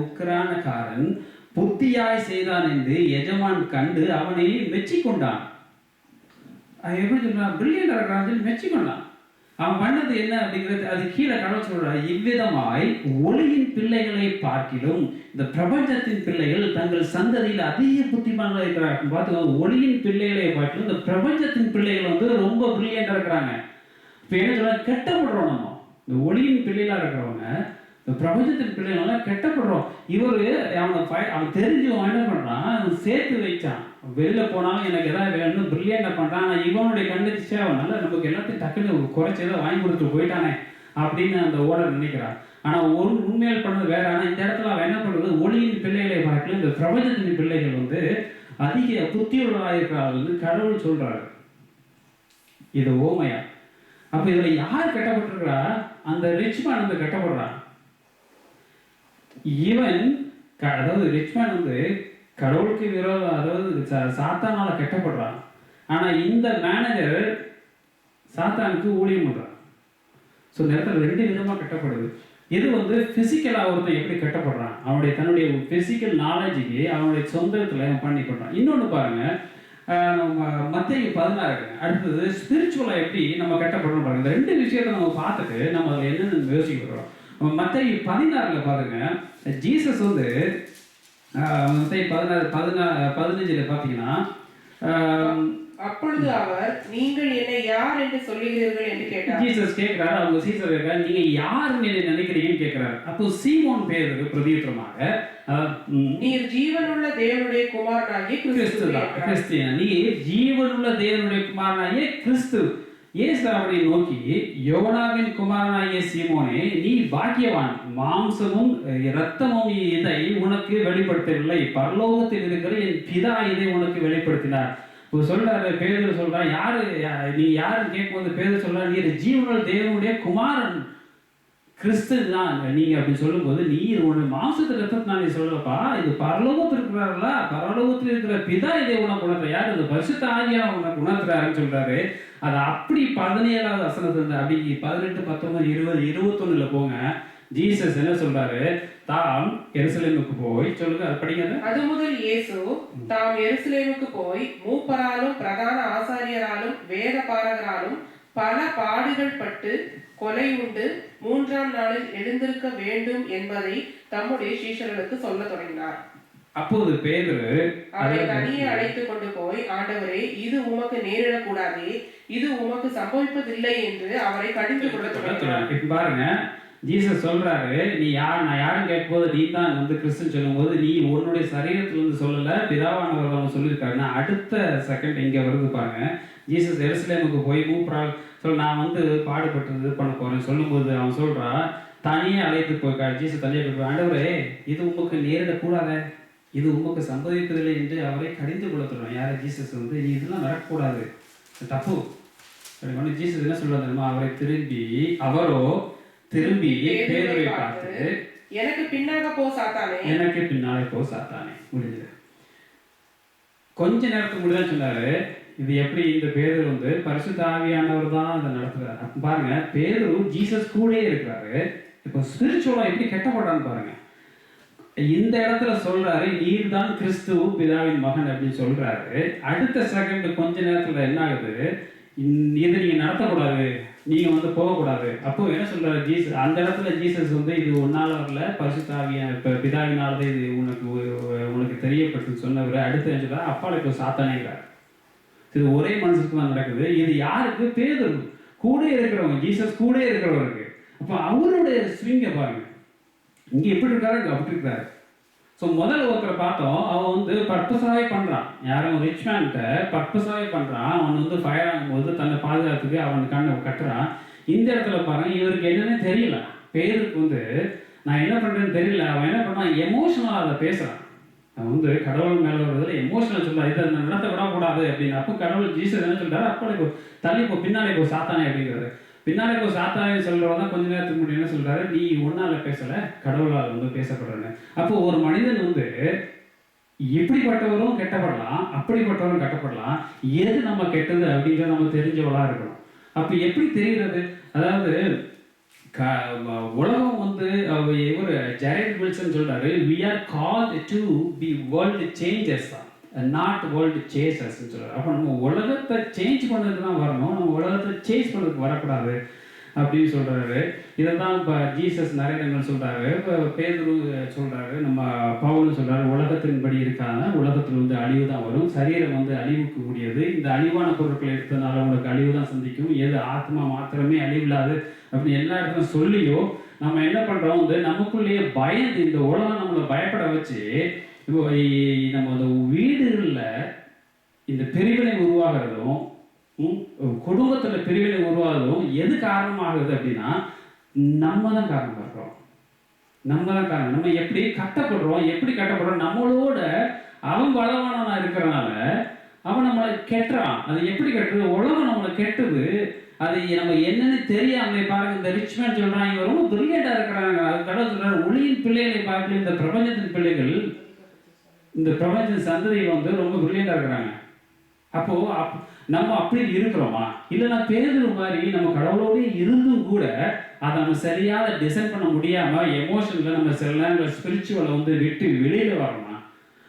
உக்கிரானக்காரன் புத்தியாய் செய்தான் என்று எஜமான் கண்டு அவனை மெச்சிக்கொண்டான். எப்படி சொல்றான், பிரில்லியண்டா இருக்கிறான்னு சொல்லி மெச்சிக்கொண்டான். அவன் பண்ணது என்ன அப்படிங்கிறது அது கீழே கடவுள் சொல்றார், இவ்விதமாய் ஒளியின் பிள்ளைகளை பார்க்கிலும் இந்த பிரபஞ்சத்தின் பிள்ளைகள் தங்கள் சந்ததியில் அதிக புத்திமான்கள் இருக்கிறார்கள். பார்த்துக்கோங்க, ஒளியின் பிள்ளைகளை பார்க்கிலும் இந்த பிரபஞ்சத்தின் பிள்ளைகள் வந்து ரொம்ப பிரில்லியண்டா இருக்கிறாங்க. இப்போ என்ன சொல்ல, கெட்டப்படுறோம். நம்ம இந்த ஒளியின் பிள்ளைகளா இருக்கிறவங்க இந்த பிரபஞ்சத்தின் பிள்ளைகள்லாம் கெட்டப்படுறோம். அவன் தெரிஞ்சவன் என்ன பண்றான், அவன் சேர்த்து வைச்சான். வெளில போனாலும் எனக்கு எதாவது வேணும்னு பிரில்லியண்டா பண்றான். ஆனால் இவனுடைய கண்டுச்சு அவன் நல்லா நமக்கு எல்லாத்தையும் டக்குன்னு குறைச்சி ஏதாவது வாங்கி கொடுத்துட்டு போயிட்டானே அப்படின்னு அந்த ஓனர் நினைக்கிறான். ஆனால் ஒரு உண்மையில் பண்ணது வேற. ஆனால் இந்த இடத்துல அவன் என்ன பண்றது, ஒளியின் பிள்ளைகளை பார்க்கல இந்த பிரபஞ்சத்தின் பிள்ளைகள் வந்து அதிக புத்தியுள்ளவராக இருக்கிறார்கள் கடவுள் சொல்றாரு. இது ஓமையா. அப்ப இதுல யார் கட்டப்பட்டிருக்கிறா, அந்த ரிச்மேன் வந்து கட்டப்படுறான். இவன் அதாவது ரிச்மேன் வந்து கடவுளுக்கு விரோதம், அதாவது சாத்தானால கட்டப்படுறான். ஆனா இந்த மேனேஜர் சாத்தானுக்கு ஊழியம் பண்றான். ஸோ இந்த இடத்துல 2 விதமா கட்டப்படுது. இது வந்து பிசிக்கலா ஒருத்தன் எப்படி கட்டப்படுறான், அவனுடைய தன்னுடைய பிசிக்கல் நாலேஜுக்கு அவனுடைய சொந்தத்துல பண்ணி பண்றான். இன்னொன்னு பாருங்க, மத்தேயு 16 அடுத்தது ஸ்பிரிச்சுவலா எப்படி நம்ம கட்டப்படுறோம் பாருங்க. இந்த 2 விஷயத்தை நம்ம பார்த்துட்டு நம்ம அதில் என்னென்னு யோசிக்கிறோம். மத்தேயு 16 பாருங்க, ஜீசஸ் வந்து மத்தேயு 16:15 பார்த்தீங்கன்னா, அப்பொழுது அவர், நீங்கள் என்னை யார் என்று சொல்லுகிறீர்கள் என்று கேட்டார். ஜீசஸ் கேட்கிறாரு, அவங்க சீசர் கேட்கிறார், நீங்க யாருன்னு நினைக்கிறீங்கன்னு கேட்கிறாரு. அப்போ சீமோன் பேதுரு பிரதியுத்தரமாக, நீர் ஜீவனுள்ள தேவனுடைய குமாரனாகிய கிறிஸ்து, நீ ஜீவனுள்ள தேவனுடைய குமாரனாகிய கிறிஸ்து. இயேசு அவனை நோக்கி, யோனாவின் குமாரனாகிய சீமோனே, நீ பாக்கியவான், மாம்சமும் இரத்தமும் இதை உனக்கு வெளிப்படுத்தவில்லை, பரலோகத்தில் இருக்கிற என் பிதா இதை உனக்கு வெளிப்படுத்தினார். இப்போ சொல்றாரு, பேதுரு சொல்றான், நீ யாருன்னு கேட்கும்போது பேதுரு சொல்றாரு, நீ ஜீவனுள்ள தேவனுடைய குமாரன் கிறிஸ்து தான் நீங்க அப்படி சொல்லும்போது, நீ உன்னுடைய மாம்சத்து ரத்தத்தினால நீ சொல்லப்பா, இது பரலோகத்தில் இருக்கிறார்களா, பரலோகத்தில் இருக்கிற பிதா இதை உனக்கு உணர்த்த, யார் இந்த பரிசுத்த ஆவியானவர் உனக்கு உணர்த்துறாருன்னு சொல்றாரு. அது அப்படி 17வது வசனத்துல அப்படி 18, 19, 20, 21 போங்க. ஜீசஸ் என்ன சொல்றாரு, தாம் எருசலேமுக்கு போய், சொல்லுங்க அது படிங்க. அது முதல் இயேசு தாம் எருசலேமுக்கு போய் மூப்பராலும் பிரதான ஆசாரியராலும் வேத பாரகராலும் பல பாடுகள் பட்டு கொலை உண்டு 3ஆம் நாளில் எழுந்திருக்க வேண்டும் என்பதை தம்முடைய சீஷர்களுக்கு சொல்ல தொடங்கினார். அப்போது பேதுரு அவரை தனியே அழைத்து கொண்டு போய், ஆண்டவரே, இது உமக்கு நேரிடக்கூடாதே, இது உமக்கு சம்பவிப்பதில்லை என்று அவரை கடிந்து கொள்ள தொடங்கினார். பாருங்க, ஜீசஸ் சொல்றாரு, நான் யாரும் கேட்கும்போது நீ தான் வந்து கிறிஸ்துன்னு சொல்லும்போது, நீ உன்னுடைய சரீரத்துல இருந்து சொல்லல, பிதாவானவர் அவங்க சொல்லியிருக்காருன்னா அடுத்த செகண்ட் இங்க வருது பாருங்க. ஜீசஸ் எருசலேமுக்கு போய் மூப்பரால் நான் வந்து பாடுபட்டு இது பண்ண போறேன் சொல்லும்போது அவன் சொல்றா, தனியே அழைத்து போய் ஜீசஸ் தனியாக போய், ஆண்டவரே, இது உமக்கு நேரிடக்கூடாத, இது உமக்கு சம்பவிப்பதில்லை என்று அவரை கடிந்து கொள்ள யார ஜீசஸ் வந்து, நீ இதெல்லாம் வரக்கூடாது, தப்பு. ஜீசஸ் என்ன சொல்றாரு, அவரோ திரும்பி பேதுருவை பார்த்து, எனக்கு பின்னாக போ சாத்தானே, எனக்கு பின்னாலே போ சாத்தானே. முடிஞ்சது. கொஞ்ச நேரத்துக்கு முன்னாடி சொன்னாரு, இது எப்படி இந்த பேதுரு வந்து பரிசுத்த ஆவியானவர் தான் அதை நடத்துறாரு. பாருங்க, பேதுரு ஜீசஸ் கூட இருக்கிறாரு. இப்போ ஸ்பிரிச்சுவலா எப்படி கெட்டப்படான்னு பாருங்க. இந்த இடத்துல சொல்றாரு, நீர் தான் கிறிஸ்து பிதாவின் மகன் அப்படின்னு சொல்றாரு. அடுத்த செகண்ட் கொஞ்ச நேரத்துல என்ன ஆகுது, இதை நீங்க நடத்தக்கூடாது, நீங்க வந்து போகக்கூடாது. அப்போ என்ன சொல்றாரு ஜீசஸ், அந்த இடத்துல ஜீசஸ் வந்து இது ஒன்னால வரல, பரிசுத்த ஆவியான பிதாவினால்தான் இது உனக்கு தெரியப்பட்டு சொன்னவர். அடுத்து என்ன சொல்றாரு, அப்பால இப்போ சாத்தானேங்கிறார். இது ஒரே மனுஷனுக்கு தான் நடக்குது. இது யாருக்கு, பேதுரு கூட இருக்கிறவங்க, ஜீசஸ் கூட இருக்கிறவருக்கு. அப்போ அவருடைய ஸ்விங்க பாருங்க, இங்க எப்படி இருக்காரு, அப்படி இருக்காரு. ஸோ முதல் ஒருத்தரை பார்த்தோம், அவன் வந்து பர்பஸாகவே பண்ணுறான், யாரும் ரிச்மேன்கிட்ட பர்பஸாகவே பண்ணுறான். அவன் வந்து ஃபயர் ஆகும்போது தன்னை பாதுகாத்துக்கு அவன் கண்ணை கட்டுறான். இந்த இடத்துல பாருங்க, இவருக்கு என்னன்னு தெரியல, பேருக்கு வந்து நான் என்ன பண்ணுறேன்னு தெரியல. அவன் என்ன பண்ணான், எமோஷனலாக அதை பேசுகிறான். அவன் வந்து கடவுள் மேலே வருவதில் எமோஷனல் சொல்கிறான், இதை நடத்த விடக்கூடாது அப்படின்னு. அப்போ கடவுள் ஜீசஸ் என்ன சொல்கிறாரு, அப்போ இப்போ தள்ளி இப்போ பின்னாலே இப்போ சாத்தானே அப்படிங்கிறாரு. பின்னாலே இப்போ சாத்தானே சொல்கிறவங்க தான் கொஞ்ச நேரத்துக்கு முன்னாடி என்ன சொல்கிறாரு, நீ ஒன்னால பேசலை, கடவுளால் வந்து பேசப்படுறேன்னு. அப்போ ஒரு மனிதன் வந்து இப்படிப்பட்டவரும் கெட்டப்படலாம், அப்படிப்பட்டவரும் கெட்டப்படலாம். எது நம்ம கெட்டது அப்படிங்கிறத நம்ம தெரிஞ்சவளா இருக்கணும். அப்ப எப்படி தெரிகிறது? அதாவது உலகம் வந்து இவர் ஜெரட் வில்சன் சொல்றாரு, we are called to be world changers தான், not world chasers சொல்றாரு. அப்ப நம்ம உலகத்தை சேஞ்ச் பண்ணதுக்கு தான் வரணும், நம்ம உலகத்தை சேஞ்ச் பண்ணதுக்கு வரக்கூடாது அப்படின்னு சொல்றாரு. இதைதான் இப்போ ஜீசஸ் நிறைய இடங்கள் சொல்றாரு. இப்போ பேதுரு சொல்றாரு, நம்ம பவுல் சொல்றாரு, உலகத்தின்படி இருக்காங்க, உலகத்தில் வந்து அழிவு தான் வரும், சரீரம் வந்து அழிவுக்கு கூடியது, இந்த அழிவான பொருட்களை எடுத்ததுனால உங்களுக்கு அழிவு தான் சந்திக்கும், எது ஆத்மா மாத்திரமே அழிவில்லாது அப்படின்னு எல்லா இடத்துலையும் சொல்லியோ நம்ம என்ன பண்றோம் வந்து நமக்குள்ளேயே பயந்து, இந்த உலகம் நம்மளை பயப்பட வச்சு இப்போ நம்ம அந்த வீடுகளில் இந்த பிரிவினை உருவாகிறதும் குடும்பத்தில் பிரிவினை உருவாகிறதும் எது காரணமாகுது அப்படின்னா நம்ம தான் காரணமாக இருக்கிறோம். நம்ம தான் காரணம். நம்ம எப்படி கட்டப்படுறோம், எப்படி கட்டப்படுறோம், நம்மளோட அவன் பலவானவனா இருக்கிறனால அவன் நம்மளை கெட்டுறான். அது எப்படி கெட்டுறது? உலகம் நம்மளை கெட்டுது, அது நம்ம என்னன்னு தெரியாமலே. பாருங்க, இந்த ரிச்மேன் சொல்றான், இவன் ரொம்ப பிரில்லியண்டா இருக்கிறாங்க. அது கடவுள் சொல்றாரு, ஒளியின் பிள்ளைகளை பார்க்கல இந்த பிரபஞ்சத்தின் பிள்ளைகள், இந்த பிரபஞ்ச சந்ததியில் வந்து ரொம்ப பிரில்லியண்டா இருக்கிறாங்க. அப்போ நம்ம அப்படி இருக்கிறோமா? இல்லைன்னா பேதுரு மாதிரி நம்ம கடவுளோடய இருந்தும் கூட அதை நம்ம சரியாக டிசைன் பண்ண முடியாம எமோஷன்ல நம்ம சில நேரங்கள் ஸ்பிரிச்சுவலை வந்து விட்டு வெளியில வரணுமா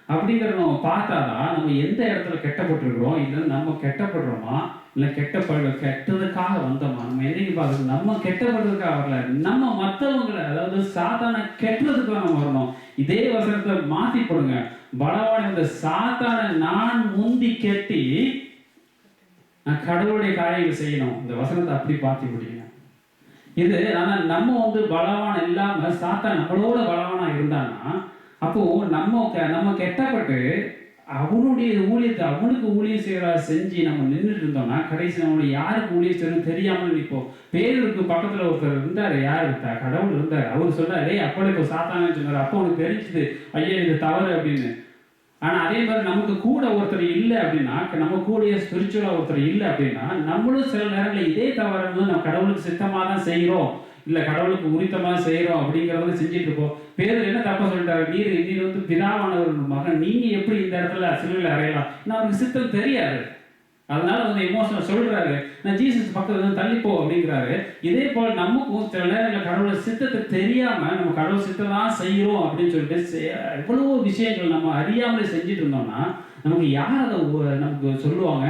அப்படிங்கிறத நம்ம பார்த்தாதான் நம்ம எந்த இடத்துல கெட்டப்பட்டிருக்கிறோம், இல்லை நம்ம கெட்டப்படுறோமா, இல்லை கெட்டதுக்காக வந்தோமா. நம்ம என்னைக்கு பார்க்கறது, நம்ம கெட்டப்படுறதுக்காக வரல, நம்ம மற்றவங்களை அதாவது சாத்தான கெட்டுறதுக்காக நம்ம வரணும். இதே வசனத்தை மாற்றி போடுங்க, பலவான இந்த சாத்தான நான் முந்தி கெட்டி நான் கடவுளுடைய காரியங்கள் செய்யணும். இந்த வசனத்தை அப்படி பார்த்து முடியுங்க. இது ஆனால் நம்ம வந்து பலவான இல்லாம சாத்தான் நம்மளோட பலவானா இருந்தான்னா அப்போ நம்ம கெட்டப்பட்டு அவனுடைய ஊழியத்தை அவனுக்கு ஊழியம் செஞ்சு நம்ம நின்றுட்டு இருந்தோம்னா கடைசி நம்மளுடைய யாருக்கு ஊழியம் செய்யணும் தெரியாமல் நிற்போம். பேருக்கு பக்கத்துல ஒருத்தர் இருந்தாரு, யார் இருந்தா? கடவுள் இருந்தார். அவர் சொன்னாரு, அப்போ இப்போ சாத்தானு சொன்னார். அப்போ அவனுக்கு தெரிஞ்சுது, ஐயா இது தவறு அப்படின்னு. ஆனா அதே மாதிரி நமக்கு கூட ஒருத்தர் இல்லை அப்படின்னா, நம்ம கூட ஸ்பிரிச்சுவலா ஒருத்தர் இல்லை அப்படின்னா, நம்மளும் சில நேரங்களில் இதே தவறு நம்ம கடவுளுக்கு சித்தமாக தான் செய்கிறோம், இல்லை கடவுளுக்கு உரித்தமாக செய்கிறோம் அப்படிங்கிறத செஞ்சுட்டு இருப்போம். பேர் என்ன தப்பா சொல்லிட்டாரு, நீர் வந்து பிதாவானவர் மகன், நீங்க எப்படி இந்த இடத்துல சிலுவையில் அறையலாம்? ஏன்னா அவருக்கு சித்தம் தெரியாது. அதனால வந்து எமோஷனல் சொல்றாரு, நான் ஜீசஸ் பக்கத்துல இருந்து தள்ளிப்போ அப்படிங்கிறாரு. இதே போல் நமக்கும் சில நேரங்களில் கடவுள் சித்தத்தை தெரியாம நம்ம கடவுள் சித்தம் தான் செய்யறோம் அப்படின்னு சொல்லிட்டு எவ்வளவோ விஷயங்கள் நம்ம அறியாமலே செஞ்சுட்டு இருந்தோம்னா நமக்கு யார் அதை நமக்கு சொல்லுவாங்க?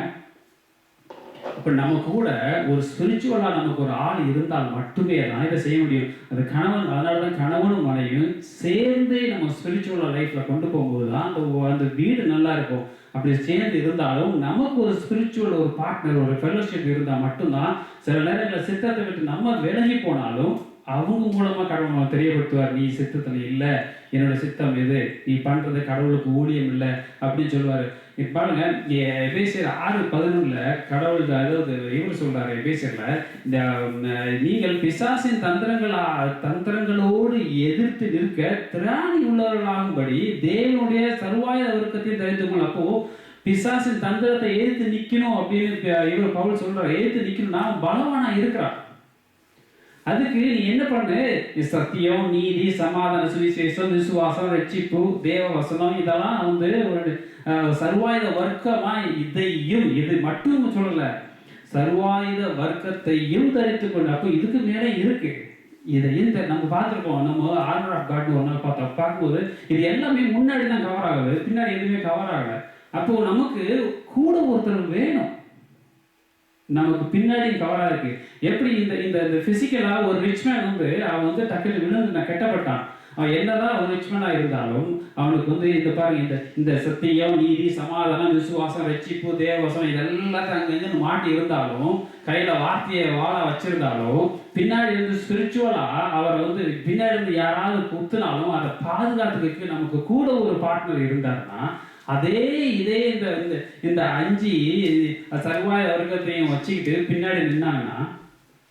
இப்போ நம்ம கூட ஒரு ஸ்பிரிச்சுவலாக நமக்கு ஒரு ஆள் இருந்தால் மட்டுமே தான் இதை செய்ய முடியும். அது கணவன், அதனால தான் கணவனும் மனைவியும் சேர்ந்து நம்ம ஸ்பிரிச்சுவலாக லைஃப்பில் கொண்டு போகும்போது தான் அந்த வீடு நல்லா இருக்கும். அப்படி சேர்ந்து இருந்தாலும் நமக்கு ஒரு ஸ்பிரிச்சுவல் ஒரு பார்ட்னர், ஒரு ஃபெல்லோஷிப் இருந்தால் மட்டும்தான் சில நேரங்களில் சித்தத்தை விட்டு நம்ம விலகி போனாலும் அவங்க மூலமாக கடவுள் தெரியப்படுத்துவார், நீ சித்தத்தில் இல்லை, என்னோட சித்தம் எது, நீ பண்ணுறது கடவுளுக்கு ஊழியம் இல்லை அப்படின்னு சொல்லுவார். இப்போ பாருங்க, எபேசியர் 6:11 கடவுள் அதாவது இவர் சொல்றாரு எபேசியர்ல, இந்த நீங்கள் பிசாசின் தந்திரங்களோடு எதிர்த்து நிற்க திராணி உள்ளவர்களாகும்படி தேவனுடைய சர்வாயுத வர்க்கத்தை தரித்துக்கொள்ள. அப்போ பிசாசின் தந்திரத்தை எதிர்த்து நிற்கணும் அப்படின்னு இவர் பவுல் சொல்றாரு. எதிர்த்து நிற்கணும்னா பலவானா இருக்கிறான். அதுக்கு நீ என்ன பண்ணு, சத்தியம், நீதி, சமாதான, சுவிசேஷம், விசுவாசம், ரட்சிப்பு, தேவ வசனம், இதெல்லாம் வந்து ஒரு சர்வாயுத வர்க்கமா இதையும், இது மட்டும் சொல்லல, சர்வாயுத வர்க்கத்தையும் தரித்துக் கொண்டு. அப்போ இதுக்கு மேலே இருக்கு. இதையும் நம்ம பார்த்துருக்கோம். நம்ம ஆர்டர் ஆஃப் காட் ஒரு நாள் பார்க்கும்போது இது எல்லாமே முன்னாடி தான் கவர் ஆகுது, பின்னாடி எதுவுமே கவர் ஆகல. அப்போ நமக்கு கூட ஒருத்தர் வேணும், நமக்கு பின்னாடி கவரா இருக்கு. எப்படி இந்த இந்த பிசிக்கலா ஒரு ரிச்மேன் வந்து அவன் வந்து டக்குனு விழுந்து நான் கெட்டப்பட்டான். அவன் என்னதான் ஒரு ரிச்மேனா இருந்தாலும் அவனுக்கு வந்து இந்த பாருங்க, இந்த சத்தியம், நீதி, சமாதானம், விசுவாசம், ரட்சிப்பு, தேவவசம் இதெல்லாத்தையும் அங்கே மாட்டி இருந்தாலும், கையில வார்த்தையை வாழ வச்சிருந்தாலும், பின்னாடி இருந்து ஸ்பிரிச்சுவலா அவரை வந்து பின்னாடி இருந்து யாராவது குத்துனாலும் அதை பாதுகாத்துக்கு நமக்கு கூட ஒரு பார்ட்னர் இருந்தாருன்னா, அதே இதே இந்த 5 சர்வாய வர்க்கத்தையும் வச்சுக்கிட்டு பின்னாடி நின்னாங்கன்னா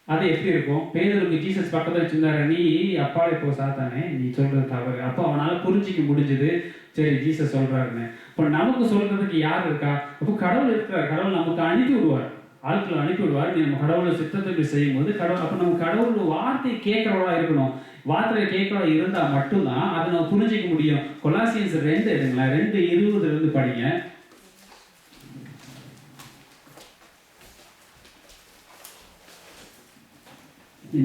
அது எப்படி இருக்கும்? பேதுருக்கு ஜீசஸ் பக்கத்தில் வச்சிருந்தாரு, நீ அப்பாலே போ சாத்தானே, நீ சொல்றது தவறு. அப்போ அவனால புரிஞ்சிக்க முடிஞ்சது, சரி ஜீசஸ் சொல்றாருன்னு. இப்போ நமக்கு சொல்றதுக்கு யார் இருக்கா? அப்போ கடவுள் இருக்கிறார். கடவுள் நமக்கு அனுப்பி விடுவார், ஆட்களை அனுப்பி விடுவார். நம்ம கடவுளை சித்தத்துக்கு செய்யும் போது கடவுள், அப்போ நம்ம கடவுள் வார்த்தை கேட்கறவளா இருக்கணும். வார்த்தை கேட்கற இருந்தா மட்டும்தான் அதை நம்ம புரிஞ்சிக்க முடியும். கொலாசியன்ஸ் 2 எடுங்களேன், 2:20 படிங்க.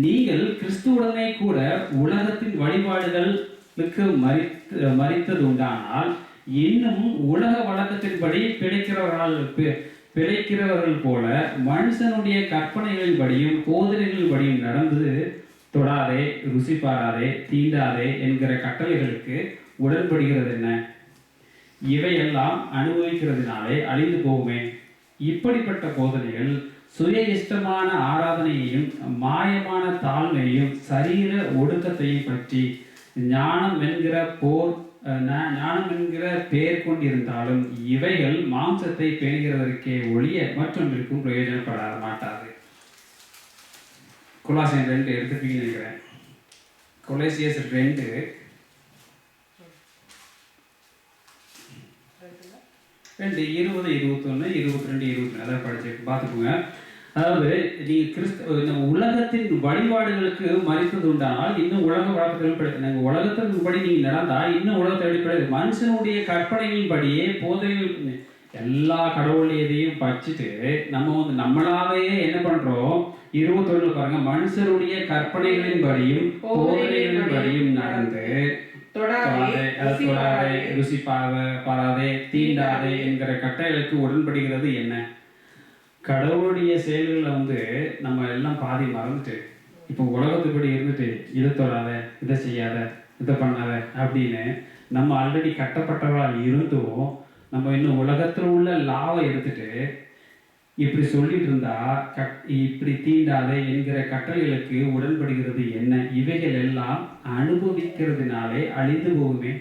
நீங்கள் கிறிஸ்துவுடனே கூட உலகத்தின் வழிபாடுகளுக்கு மரித்தது உண்டானால் இன்னும் உலக வழக்கத்தின்படி பிழைக்கிறவர்கள் போல மனுஷனுடைய கற்பனைகளின்படியும் போதனைகளின்படியும் நடந்து தொடாதே, ருசி பாராதே, தீண்டாதே என்கிற கட்டளைகளுக்கு உடன்படுகிறது என்ன? இவையெல்லாம் அனுபவிக்கிறதுனாலே அழிந்து போகுமே. இப்படிப்பட்ட போதனைகள் சுய இஷ்டமான ஆராதனையையும் மாயமான தாழ்மையையும் சரீர ஒடுக்கத்தையும் பற்றி ஞானம் என்கிற பெயர் கொண்டிருந்தாலும் இவைகள் மாம்சத்தை பேணுகிறதற்கே ஒழிய மற்றொன்றிற்கும் பிரயோஜனப்பட மாட்டாது. கொலாசியர் 2 எடுத்துப்பீங்கன்னு நினைக்கிறேன். கொலாசியர் 2 20, 21, 22, 22 அதை படிச்சு பார்த்துக்கோங்க. அதாவது நீங்க உலகத்தின் வழிபாடுகளுக்கு மரித்தது உண்டானால் இன்னும் உலக வழக்கத்தில் உலகத்தின்படி நீங்க நடந்தா இன்னும் உலகத்தை அடிப்படை மனுஷனுடைய கற்பனைகளின் படியே போதனைகள் எல்லா கடவுளையதையும் படிச்சுட்டு நம்மளாவே என்ன பண்றோம்? 21 பாருங்க, மனுஷருடைய கற்பனைகளின் படியும் போதனைகளின் படியும் நடந்து தொடாதே, ருசி பாராதே, தீண்டாதே என்கிற கட்டளைகளுக்கு உடன்படுகிறது என்ன? கடவுளுடைய செயல்களை நம்ம எல்லாம் பாதி மறந்துட்டு இப்போ உலகத்துப்படி இருந்துட்டு இதை தொடாத, இதை செய்யாத, இதை பண்ணாத அப்படின்னு நம்ம ஆல்ரெடி கட்டப்பட்டவர்களாக இருந்தும் நம்ம இன்னும் உலகத்தில் உள்ள லாவை எடுத்துட்டு இப்படி சொல்லிட்டு இருந்தா இப்படி தீண்டாதே என்கிற கட்டளைகளுக்கு உடன்படுகிறது என்ன? இவைகள் எல்லாம் அனுபவிக்கிறதுனாலே அழிந்து போகுமே.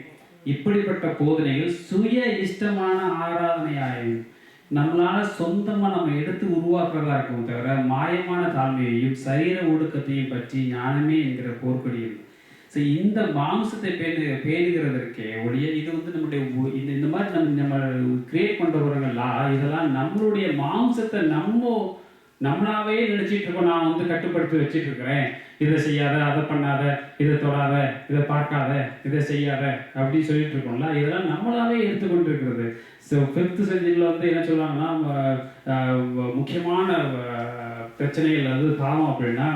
இப்படிப்பட்ட போதனைகள் சுய இஷ்டமான ஆராதனையாயும் நம்மளால சொந்தமா நம்ம எடுத்து உருவாக்குறதா இருக்கும் தவிர மாயமான தாழ்மையையும் சரீர ஒடுக்கத்தையும் பற்றி ஞானமே என்கிற போர்க்கொடியும். ஸோ இந்த மாம்சத்தை பேணுகிறதற்கே ஒழிய இது நம்முடைய இந்த மாதிரி நம்ம கிரியேட் பண்ணுறவர்கள்லாம் இதெல்லாம் நம்மளுடைய மாம்சத்தை நம்மளாவே நினைச்சிட்டு இருக்கோம். நான் கட்டுப்படுத்தி வச்சுட்டு இருக்கிறேன், இதை செய்யாத, அதை பண்ணாத, இதை தொடாத, இதை பார்க்காத, இதை செய்யாத அப்படின்னு சொல்லிட்டு இருக்கோம்ல, இதெல்லாம் நம்மளாவே எடுத்துக்கொண்டு இருக்கிறது. ஸோ 5th செஞ்சுரியில் என்ன சொல்லுவாங்கன்னா முக்கியமான பிரச்சனைகள் அது பாவம் அப்படின்னா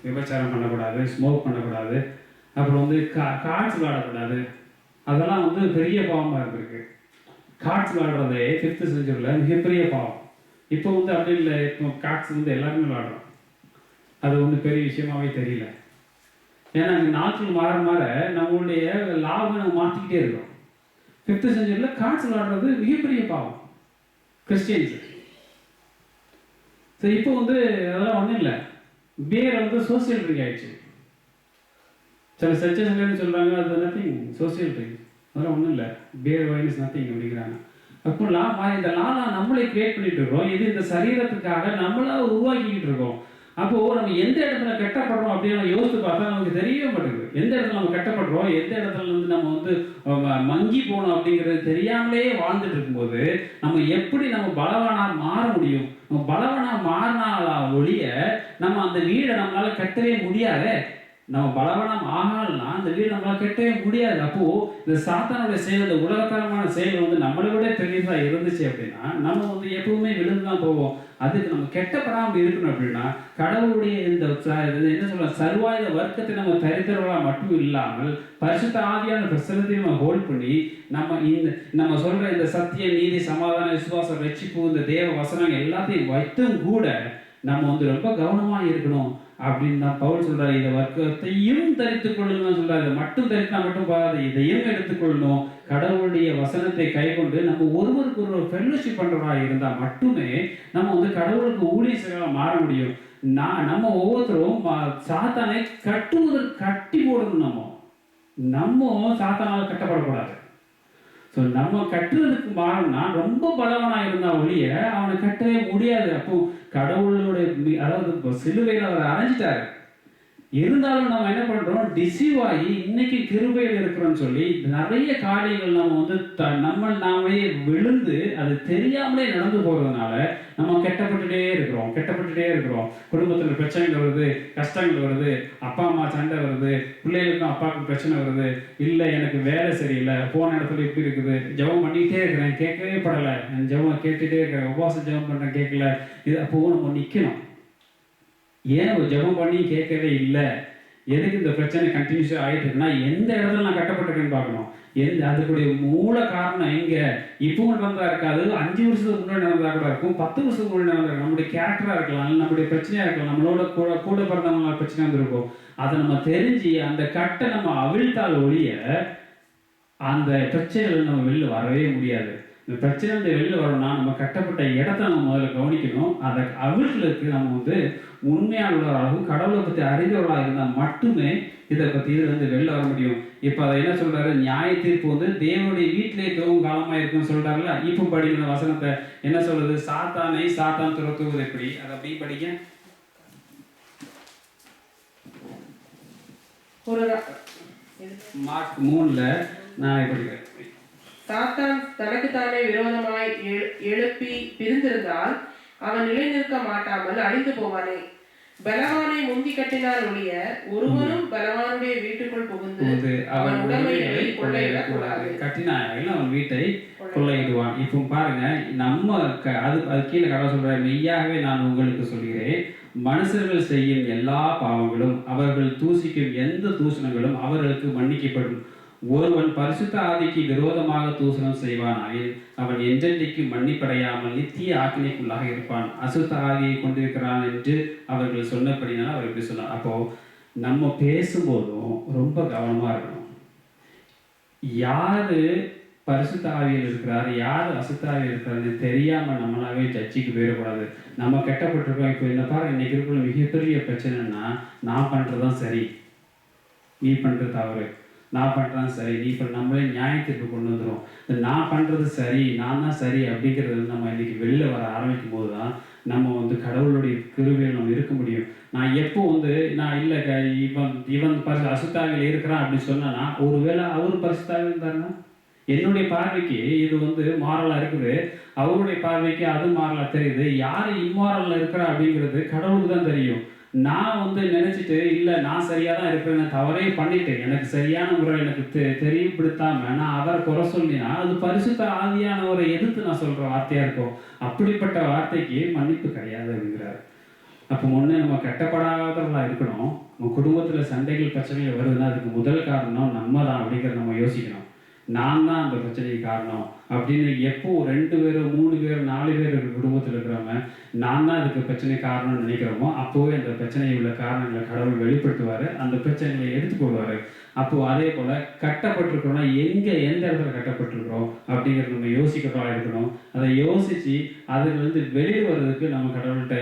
விபச்சாரம் பண்ணக்கூடாது, ஸ்மோக் பண்ணக்கூடாது, அப்புறம் கார்ட்ஸ் விளையாடக்கூடாது. அதெல்லாம் பெரிய பாவமாக இருந்திருக்கு. கார்ட்ஸ் விளையாடுறதே 5th செஞ்சுரியில் மிகப்பெரிய பாவம். இப்போ அப்படி இல்லை. இப்போ கார்ட்ஸ் எல்லாருமே விளையாடுறோம். அது பெரிய விஷயமாவே தெரியல. ஏன்னா நாட்கள் மாற மாற நம்மளுடைய லாபம் நம்ம மாற்றிக்கிட்டே இருக்கோம். 5th செஞ்சுரியில் கார்ட்ஸ் விளையாடுறது மிகப்பெரிய பாவம் கிறிஸ்டியன்ஸு. ஸோ இப்போ அதெல்லாம் ஒன்றும் இல்லை. பியர் சோசியல் ட்ரிங்க் ஆயிடுச்சு. சில சர்ச்சஸ்ன்னு சொல்கிறாங்க அது நத்திங், சோசியல் ட்ரிங்க், அதெல்லாம் ஒன்றும் இல்லை, பியர் வைன் இஸ் நத்திங் அப்படிங்கிறாங்க. அப்போ இந்த லாலாம் நம்மளே கிரியேட் பண்ணிட்டு இருக்கோம். இது இந்த சரீரத்துக்காக நம்மளா உருவாக்கிக்கிட்டு இருக்கோம். அப்போது நம்ம எந்த இடத்துல கட்டப்படுறோம் அப்படின்னு யோசித்து பார்த்தா நமக்கு தெரியவே மாட்டேங்குது. எந்த இடத்துல நம்ம கட்டப்படுறோம், எந்த இடத்துல நம்ம மங்கி போகணும் அப்படிங்கிறது தெரியாமலே வாழ்ந்துட்டு இருக்கும்போது நம்ம எப்படி நம்ம பலவானா மாற முடியும்? நம்ம பலவானா மாறினால ஒழிய நம்ம அந்த வீடை நம்மளால கட்டவே முடியாது. நம்ம பலவனம் ஆகலன்னா அந்த வீடு நம்மளால கட்டவே முடியாது. அப்போ இந்த சாத்தானுடைய செயல், இந்த உலகத்தரமான செயல் நம்மளை விட பெரியதா இருந்துச்சு அப்படின்னா நம்ம எப்பவுமே விழுந்துதான் போவோம். அதுக்கு நம்ம கெட்டப்படாமல் இருக்கணும் அப்படின்னா கடவுளுடைய இந்த என்ன சொல்ல சர்வாயுத வர்க்கத்தை நம்ம தரித்திரவா மட்டும் இல்லாமல் பரிசுத்த ஆவியான பிரசனத்தை நம்ம ஹோல்ட் பண்ணி நம்ம சொல்ற இந்த சத்திய, நீதி, சமாதான, விசுவாசம், ரட்சிப்பு, இந்த தேவ வசனம் எல்லாத்தையும் வைத்தும் கூட நம்ம ரொம்ப கவனமா இருக்கணும் அப்படின்னு தான் பவுல் சொல்றாரு. இந்த வர்க்கத்தையும் தரித்துக் கொள்ளணும்னு சொல்றாரு. இதை மட்டும் தரித்தா மட்டும் பாராது, இதையும் எடுத்துக்கொள்ளணும். கடவுளுடைய வசனத்தை கை கொண்டு நம்ம ஒருவருக்கு ஒரு ஃபெல்லோஷிப் பண்றவா இருந்தா மட்டுமே நம்ம கடவுளுக்கு ஊழியர்களா மாற முடியும். நம்ம ஒவ்வொருத்தரும் சாத்தானை கட்டி போடணும். நம்ம சாத்தானால் கட்டப்படக்கூடாது. ஸோ நம்ம கட்டுறதுக்கு மாறணும்னா ரொம்ப பலவனா இருந்தா ஒழிய அவனை கட்டவே முடியாது. அப்போ கடவுளுடைய அதாவது சிலுவையில் அவர் அரைஞ்சிட்டாரு. இருந்தாலும் நம்ம என்ன பண்றோம், டிசீவ் ஆகி இன்னைக்கு கிருபையில் இருக்கிறோம்னு சொல்லி நிறைய காரியங்கள் நம்ம வந்து நம்ம நாமே விழுந்து அது தெரியாமலே நடந்து போறதுனால நம்ம கெட்டப்பட்டுட்டே இருக்கிறோம். குடும்பத்தில் பிரச்சனைகள் வருது, கஷ்டங்கள் வருது, அப்பா அம்மா சண்டை வருது, பிள்ளைகளுக்கும் அப்பாவுக்கும் பிரச்சனை வருது, இல்லை எனக்கு வேலை சரியில்லை, போன இடத்துல இப்படி இருக்குது, ஜெபம் பண்ணிக்கிட்டே இருக்கிறேன் கேட்கவே படலை, ஜெபம் கேட்டுகிட்டே இருக்கிறேன், உபவாசம் ஜெபம் பண்ணுறேன் கேட்கல. இது அப்போ நம்ம நிற்கணும். ஏன் ஒரு ஜெபம் பண்ணி கேட்கவே இல்லை, எதுக்கு இந்த பிரச்சனை கண்டினியூஸாக ஆகிட்டு இருக்குன்னா எந்த இடத்துல நான் கட்டப்பட்டிருக்கேன்னு பார்க்கணும். அதுக்குடைய மூல காரணம் எங்கே இப்பவும் நடந்தா இருக்காது, 5 வருஷத்துக்கு முன்னாடி நடந்தா கூட இருக்கும், 10 வருஷத்துக்கு முன்னாடி நடந்தா இருக்கும். நம்முடைய கேரக்டராக இருக்கலாம், நம்முடைய பிரச்சனையாக இருக்கலாம், நம்மளோட கூட பிறந்தவங்கள பிரச்சனை வந்துருக்கும். அதை நம்ம தெரிஞ்சு அந்த கட்டை நம்ம அவிழ்த்தால் ஒழிய அந்த பிரச்சனைகள் நம்ம வெளில வரவே முடியாது. இந்த பிரச்சனை வந்து வெளில வரணும்னா நம்ம கட்டப்பட்ட இடத்த நம்ம முதல்ல கவனிக்கணும். அதை அவிழ்களுக்கு நம்ம வந்து உண்மையாளர்களாகவும் கடவுளை பற்றி அறிந்தவர்களாக இருந்தால் மட்டுமே இதை பற்றி இது வந்து வெளில வர முடியும். இப்போ அதை என்ன சொல்றாரு, நியாய தீர்ப்பு வந்து தேவனுடைய வீட்டிலே தோவும் காலமாக இருக்குன்னு சொல்றாருல. இப்போ படிக்கிற வசனத்தை என்ன சொல்றது, சாத்தான் துரத்துவது எப்படி, அதை அப்படி படிக்க. மார்க் 3ல் நான் படிக்கிறேன். சாத்தான் தனக்குத்தானே விரோதமாய் எழுப்பி பிரிந்திருந்தால் அவன் நிலை நிற்க மாட்டாமல் அழிந்து போவானே. பலவானை முந்தி கட்டினால் ஒழிய ஒருவனும் பலவானுடைய வீட்டுக்குள் புகுந்து அவன் உடைமைகளை கொள்ளையிடக்கூடாது. கட்டினாயில் அவன் வீட்டை கொள்ளையிடுவான். இப்போ பாருங்க, நம்ம அது கீழே கடவுள் சொல்ற, மெய்யாகவே நான் உங்களுக்கு சொல்கிறேன், மனுஷர்கள் செய்யும் எல்லா பாவங்களும் அவர்கள் தூசிக்கும் எந்த தூஷணங்களும் அவர்களுக்கு மன்னிக்கப்படும். ஒருவன் பரிசுத்த ஆவிக்கு விரோதமாக தூஷணம் செய்வானாயில் அவன் என்றென்றைக்கு மன்னிப்படையாமல் நித்திய ஆக்கினைக்குள்ளாக இருப்பான். அசுத்த ஆவியை கொண்டிருக்கிறான் என்று அவர்கள் சொன்னபடினால அவர் இப்படி சொன்னார். அப்போ நம்ம பேசும்போதும் ரொம்ப கவனமா இருக்கணும். யாரு பரிசுத்த ஆவியில் இருக்கிறார், யார் அசுத்த ஆவியில் இருக்கிறாருன்னு தெரியாம நம்மளாவே சர்ச்சைக்கு போயிடக்கூடாது. நம்ம கெட்டப்பட்டிருக்கோம். இப்போ என்ன பாரு, இன்னைக்கு இருக்கிற மிகப்பெரிய பிரச்சனைன்னா நான் பண்றதுதான் சரி, நீ பண்றது தவறு, நான் பண்ணுறேன் சரி, நீ இப்போ நம்மளே நியாயத்திற்கு கொண்டு வந்துடும். நான் பண்ணுறது சரி, நான் தான் சரி அப்படிங்கிறது நம்ம இன்னைக்கு வெளியில் வர ஆரம்பிக்கும் போது தான் நம்ம வந்து கடவுளுடைய கிருபையில் நம்ம இருக்க முடியும். நான் எப்போ வந்து நான் இல்லை இவன் அசுத்தாவியில் இருக்கிறான் அப்படின்னு சொன்னா, ஒருவேளை அவர் பரிசுத்தாவில் இருந்தாருன்னா என்னுடைய பார்வைக்கு இது வந்து மாறலாக இருக்குது, அவருடைய பார்வைக்கு அது மாறலாக தெரியுது. யார் இம்மாரலில் இருக்கிறா அப்படிங்கிறது கடவுளுக்கு தான் தெரியும். நான் வந்து நினைச்சிட்டு இல்லை நான் சரியாக தான் இருப்பேன், நான் தவறே பண்ணிட்டேன், எனக்கு சரியான முறை எனக்கு தெரியப்படுத்தாம நான் அவரை குறை சொல்லினா அது பரிசுத்த ஆவியானவரை எதிர்த்து நான் சொல்கிற வார்த்தையாக இருக்கும். அப்படிப்பட்ட வார்த்தைக்கு மன்னிப்பு கிடையாது அப்படிங்கிறாரு. அப்போ முன்னே நம்ம கட்டப்படாதவர்களாக இருக்கணும். நம்ம குடும்பத்தில் சண்டைகள் பிரச்சனைகள் வருதுன்னா அதுக்கு முதல் காரணம் நம்ம தான் அப்படிங்கிறத நம்ம யோசிக்கணும். நான் தான் அந்த பிரச்சனைக்கு காரணம் அப்படின்னு எப்போ 2 பேர் 3 பேர் 4 பேர் இருக்கிற குடும்பத்தில் இருக்கிறவங்க நான் தான் அதுக்கு பிரச்சனை காரணம்னு நினைக்கிறோமோ அப்போவே அந்த பிரச்சனை உள்ள காரணங்களை கடவுள் வெளிப்படுத்துவார், அந்த பிரச்சனைகளை எடுத்துக்கொள்வார். அப்போது அதே போல் கட்டப்பட்டிருக்கிறோம்னா எந்த இடத்துல கட்டப்பட்டிருக்கிறோம் அப்படிங்கிறத நம்ம யோசிக்கிறதா இருக்கணும். அதை யோசித்து அதுலேருந்து வெளியில் வர்றதுக்கு நம்ம கடவுள்கிட்ட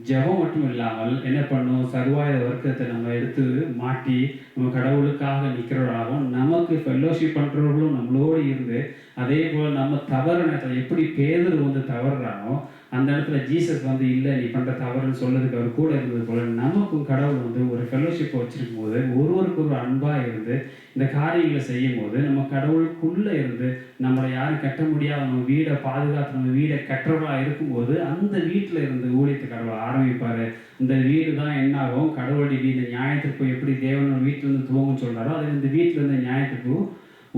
ஜெபம் மட்டும் இல்லாமல் என்ன பண்ணணும், சர்வாயுத வர்க்கத்தை நம்ம எடுத்து மாட்டி நம்ம கடவுளுக்காக நிற்கிறவர்களாகவும் நமக்கு ஃபெல்லோஷிப் பண்ணுறவர்களும் நம்மளோடு இருந்து, அதே போல் நம்ம தவறு நேரத்தில் எப்படி பேதுரு வந்து தவறுறானோ அந்த இடத்துல ஜீசஸ் வந்து இல்லை நீ பண்ணுற தவறுன்னு சொல்லதுக்கு அவர் கூட இருந்தது போல் நமக்கும் கடவுள் வந்து ஒரு ஃபெல்லோஷிப்பை வச்சுருக்கும் போது ஒருவருக்கு ஒரு அன்பாக இருந்து இந்த காரியங்களை செய்யும் போது நம்ம கடவுளுக்குள்ளே இருந்து நம்மளை யாரும் கட்ட முடியாத நம்ம வீடை பாதுகாத்து நம்ம வீடை கட்டுறவர்களாக இருக்கும்போது அந்த வீட்டில் இருந்து ஊழியத்தை கடவுள் ஆரம்பிப்பார். இந்த வீடு தான் என்னாகும், கடவுளுடைய வீடு நியாயத்திற்கு எப்படி தேவனோட வீட்டிலேருந்து துவங்குன்னு சொல்கிறாரோ அது இந்த வீட்டிலேருந்து நியாயத்திற்கு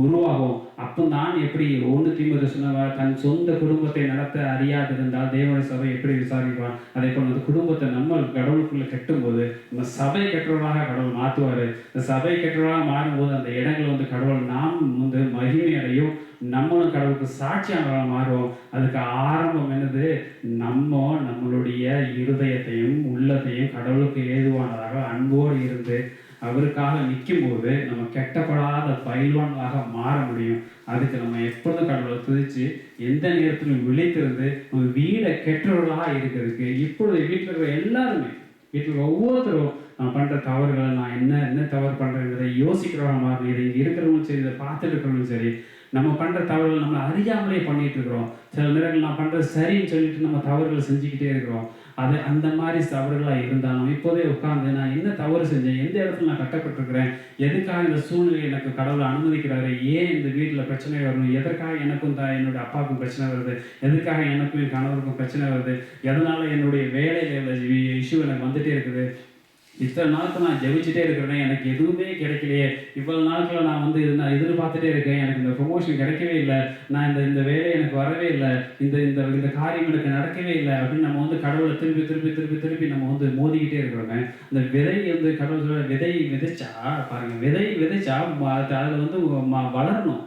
உருவாகும். அப்போ தான் எப்படி 1 தீமோத்தேயு சொன்னவர் தன் சொந்த குடும்பத்தை நடத்த அறியாதிருந்தால் தேவனுடைய சபை எப்படி விசாரிப்பான், அதே போல் அந்த குடும்பத்தை நம்ம கடவுளுக்குள்ளே கட்டும்போது நம்ம சபை கட்டுறவராக கடவுள் மாற்றுவார். இந்த சபை கட்டுறவராக மாறும்போது அந்த இடங்கள் வந்து கடவுள் நாம் வந்து மகிமை அடையும், நம்மளும் கடவுளுக்கு சாட்சியானவர்களாக மாறுவோம். அதுக்கு ஆரம்பம் என்னது, நம்மளுடைய இருதயத்தையும் உள்ளத்தையும் கடவுளுக்கு ஏதுவானதாக அன்போடு இருந்து அவருக்காக நிற்கும் போது நம்ம கெட்டப்படாத பயில்வான்களாக மாற முடியும். அதுக்கு நம்ம எப்பொழுதும் கடவுளை துதிச்சு எந்த நேரத்திலும் விழித்திருந்து நம்ம வீடை கெட்டவர்களாக இருக்கிறதுக்கு இப்பொழுது வீட்டில் இருக்கிற எல்லாருமே வீட்டில் ஒவ்வொருத்தரும் நான் பண்ணுற தவறுகளை நான் என்ன தவறு பண்ணுறேங்கிறத யோசிக்கிறவங்க மாறணும். இதை இங்கே இருக்கிறவங்களும் சரி, இதை பார்த்துட்டு இருக்கிறவங்களும் சரி, நம்ம பண்ணுற தவறுகள் நம்ம அறியாமலே பண்ணிகிட்டு இருக்கிறோம். சில நேரங்கள் நான் பண்ணுறது சரின்னு சொல்லிட்டு நம்ம தவறுகளை செஞ்சுக்கிட்டே இருக்கிறோம். அது அந்த மாதிரி தவறுகளாக இருந்தாலும் இப்போதே உட்கார்ந்து நான் என்ன தவறு செஞ்சேன், எந்த இடத்துல நான் கட்டப்பட்டிருக்கிறேன், எதுக்காக இந்த சூழ்நிலை எனக்கு கடவுள் அனுமதிக்கிறாரு, ஏன் இந்த வீட்டில் பிரச்சனை வரணும், எதற்காக எனக்கும் என்னோட அப்பாவுக்கும் பிரச்சனை வருது, எதுக்காக எனக்கும் என் கணவருக்கும் பிரச்சனை வருது, எதனால என்னுடைய வேலையில இஷ்யூ எனக்கு வந்துட்டே இருக்குது, இத்தனை நாட்கள் நான் ஜெபிச்சுட்டே இருக்கிறேன், எனக்கு எதுவுமே கிடைக்கலையே, இவ்வளவு நாட்கள் நான் நான் எதிர்பார்த்துட்டே இருக்கேன், எனக்கு இந்த ப்ரொமோஷன் கிடைக்கவே இல்லை, நான் இந்த வேலை எனக்கு வரவே இல்லை, இந்த இந்த இந்த காரியம் எனக்கு நடக்கவே இல்லை அப்படின்னு நம்ம கடவுளை திருப்பி திருப்பி திருப்பி திருப்பி நம்ம மோதிக்கிட்டே இருக்கிறோங்க. இந்த விதை கடவுள் சொல்ற விதை விதைச்சா பாருங்க, விதை விதைச்சா அதில் வளரணும்,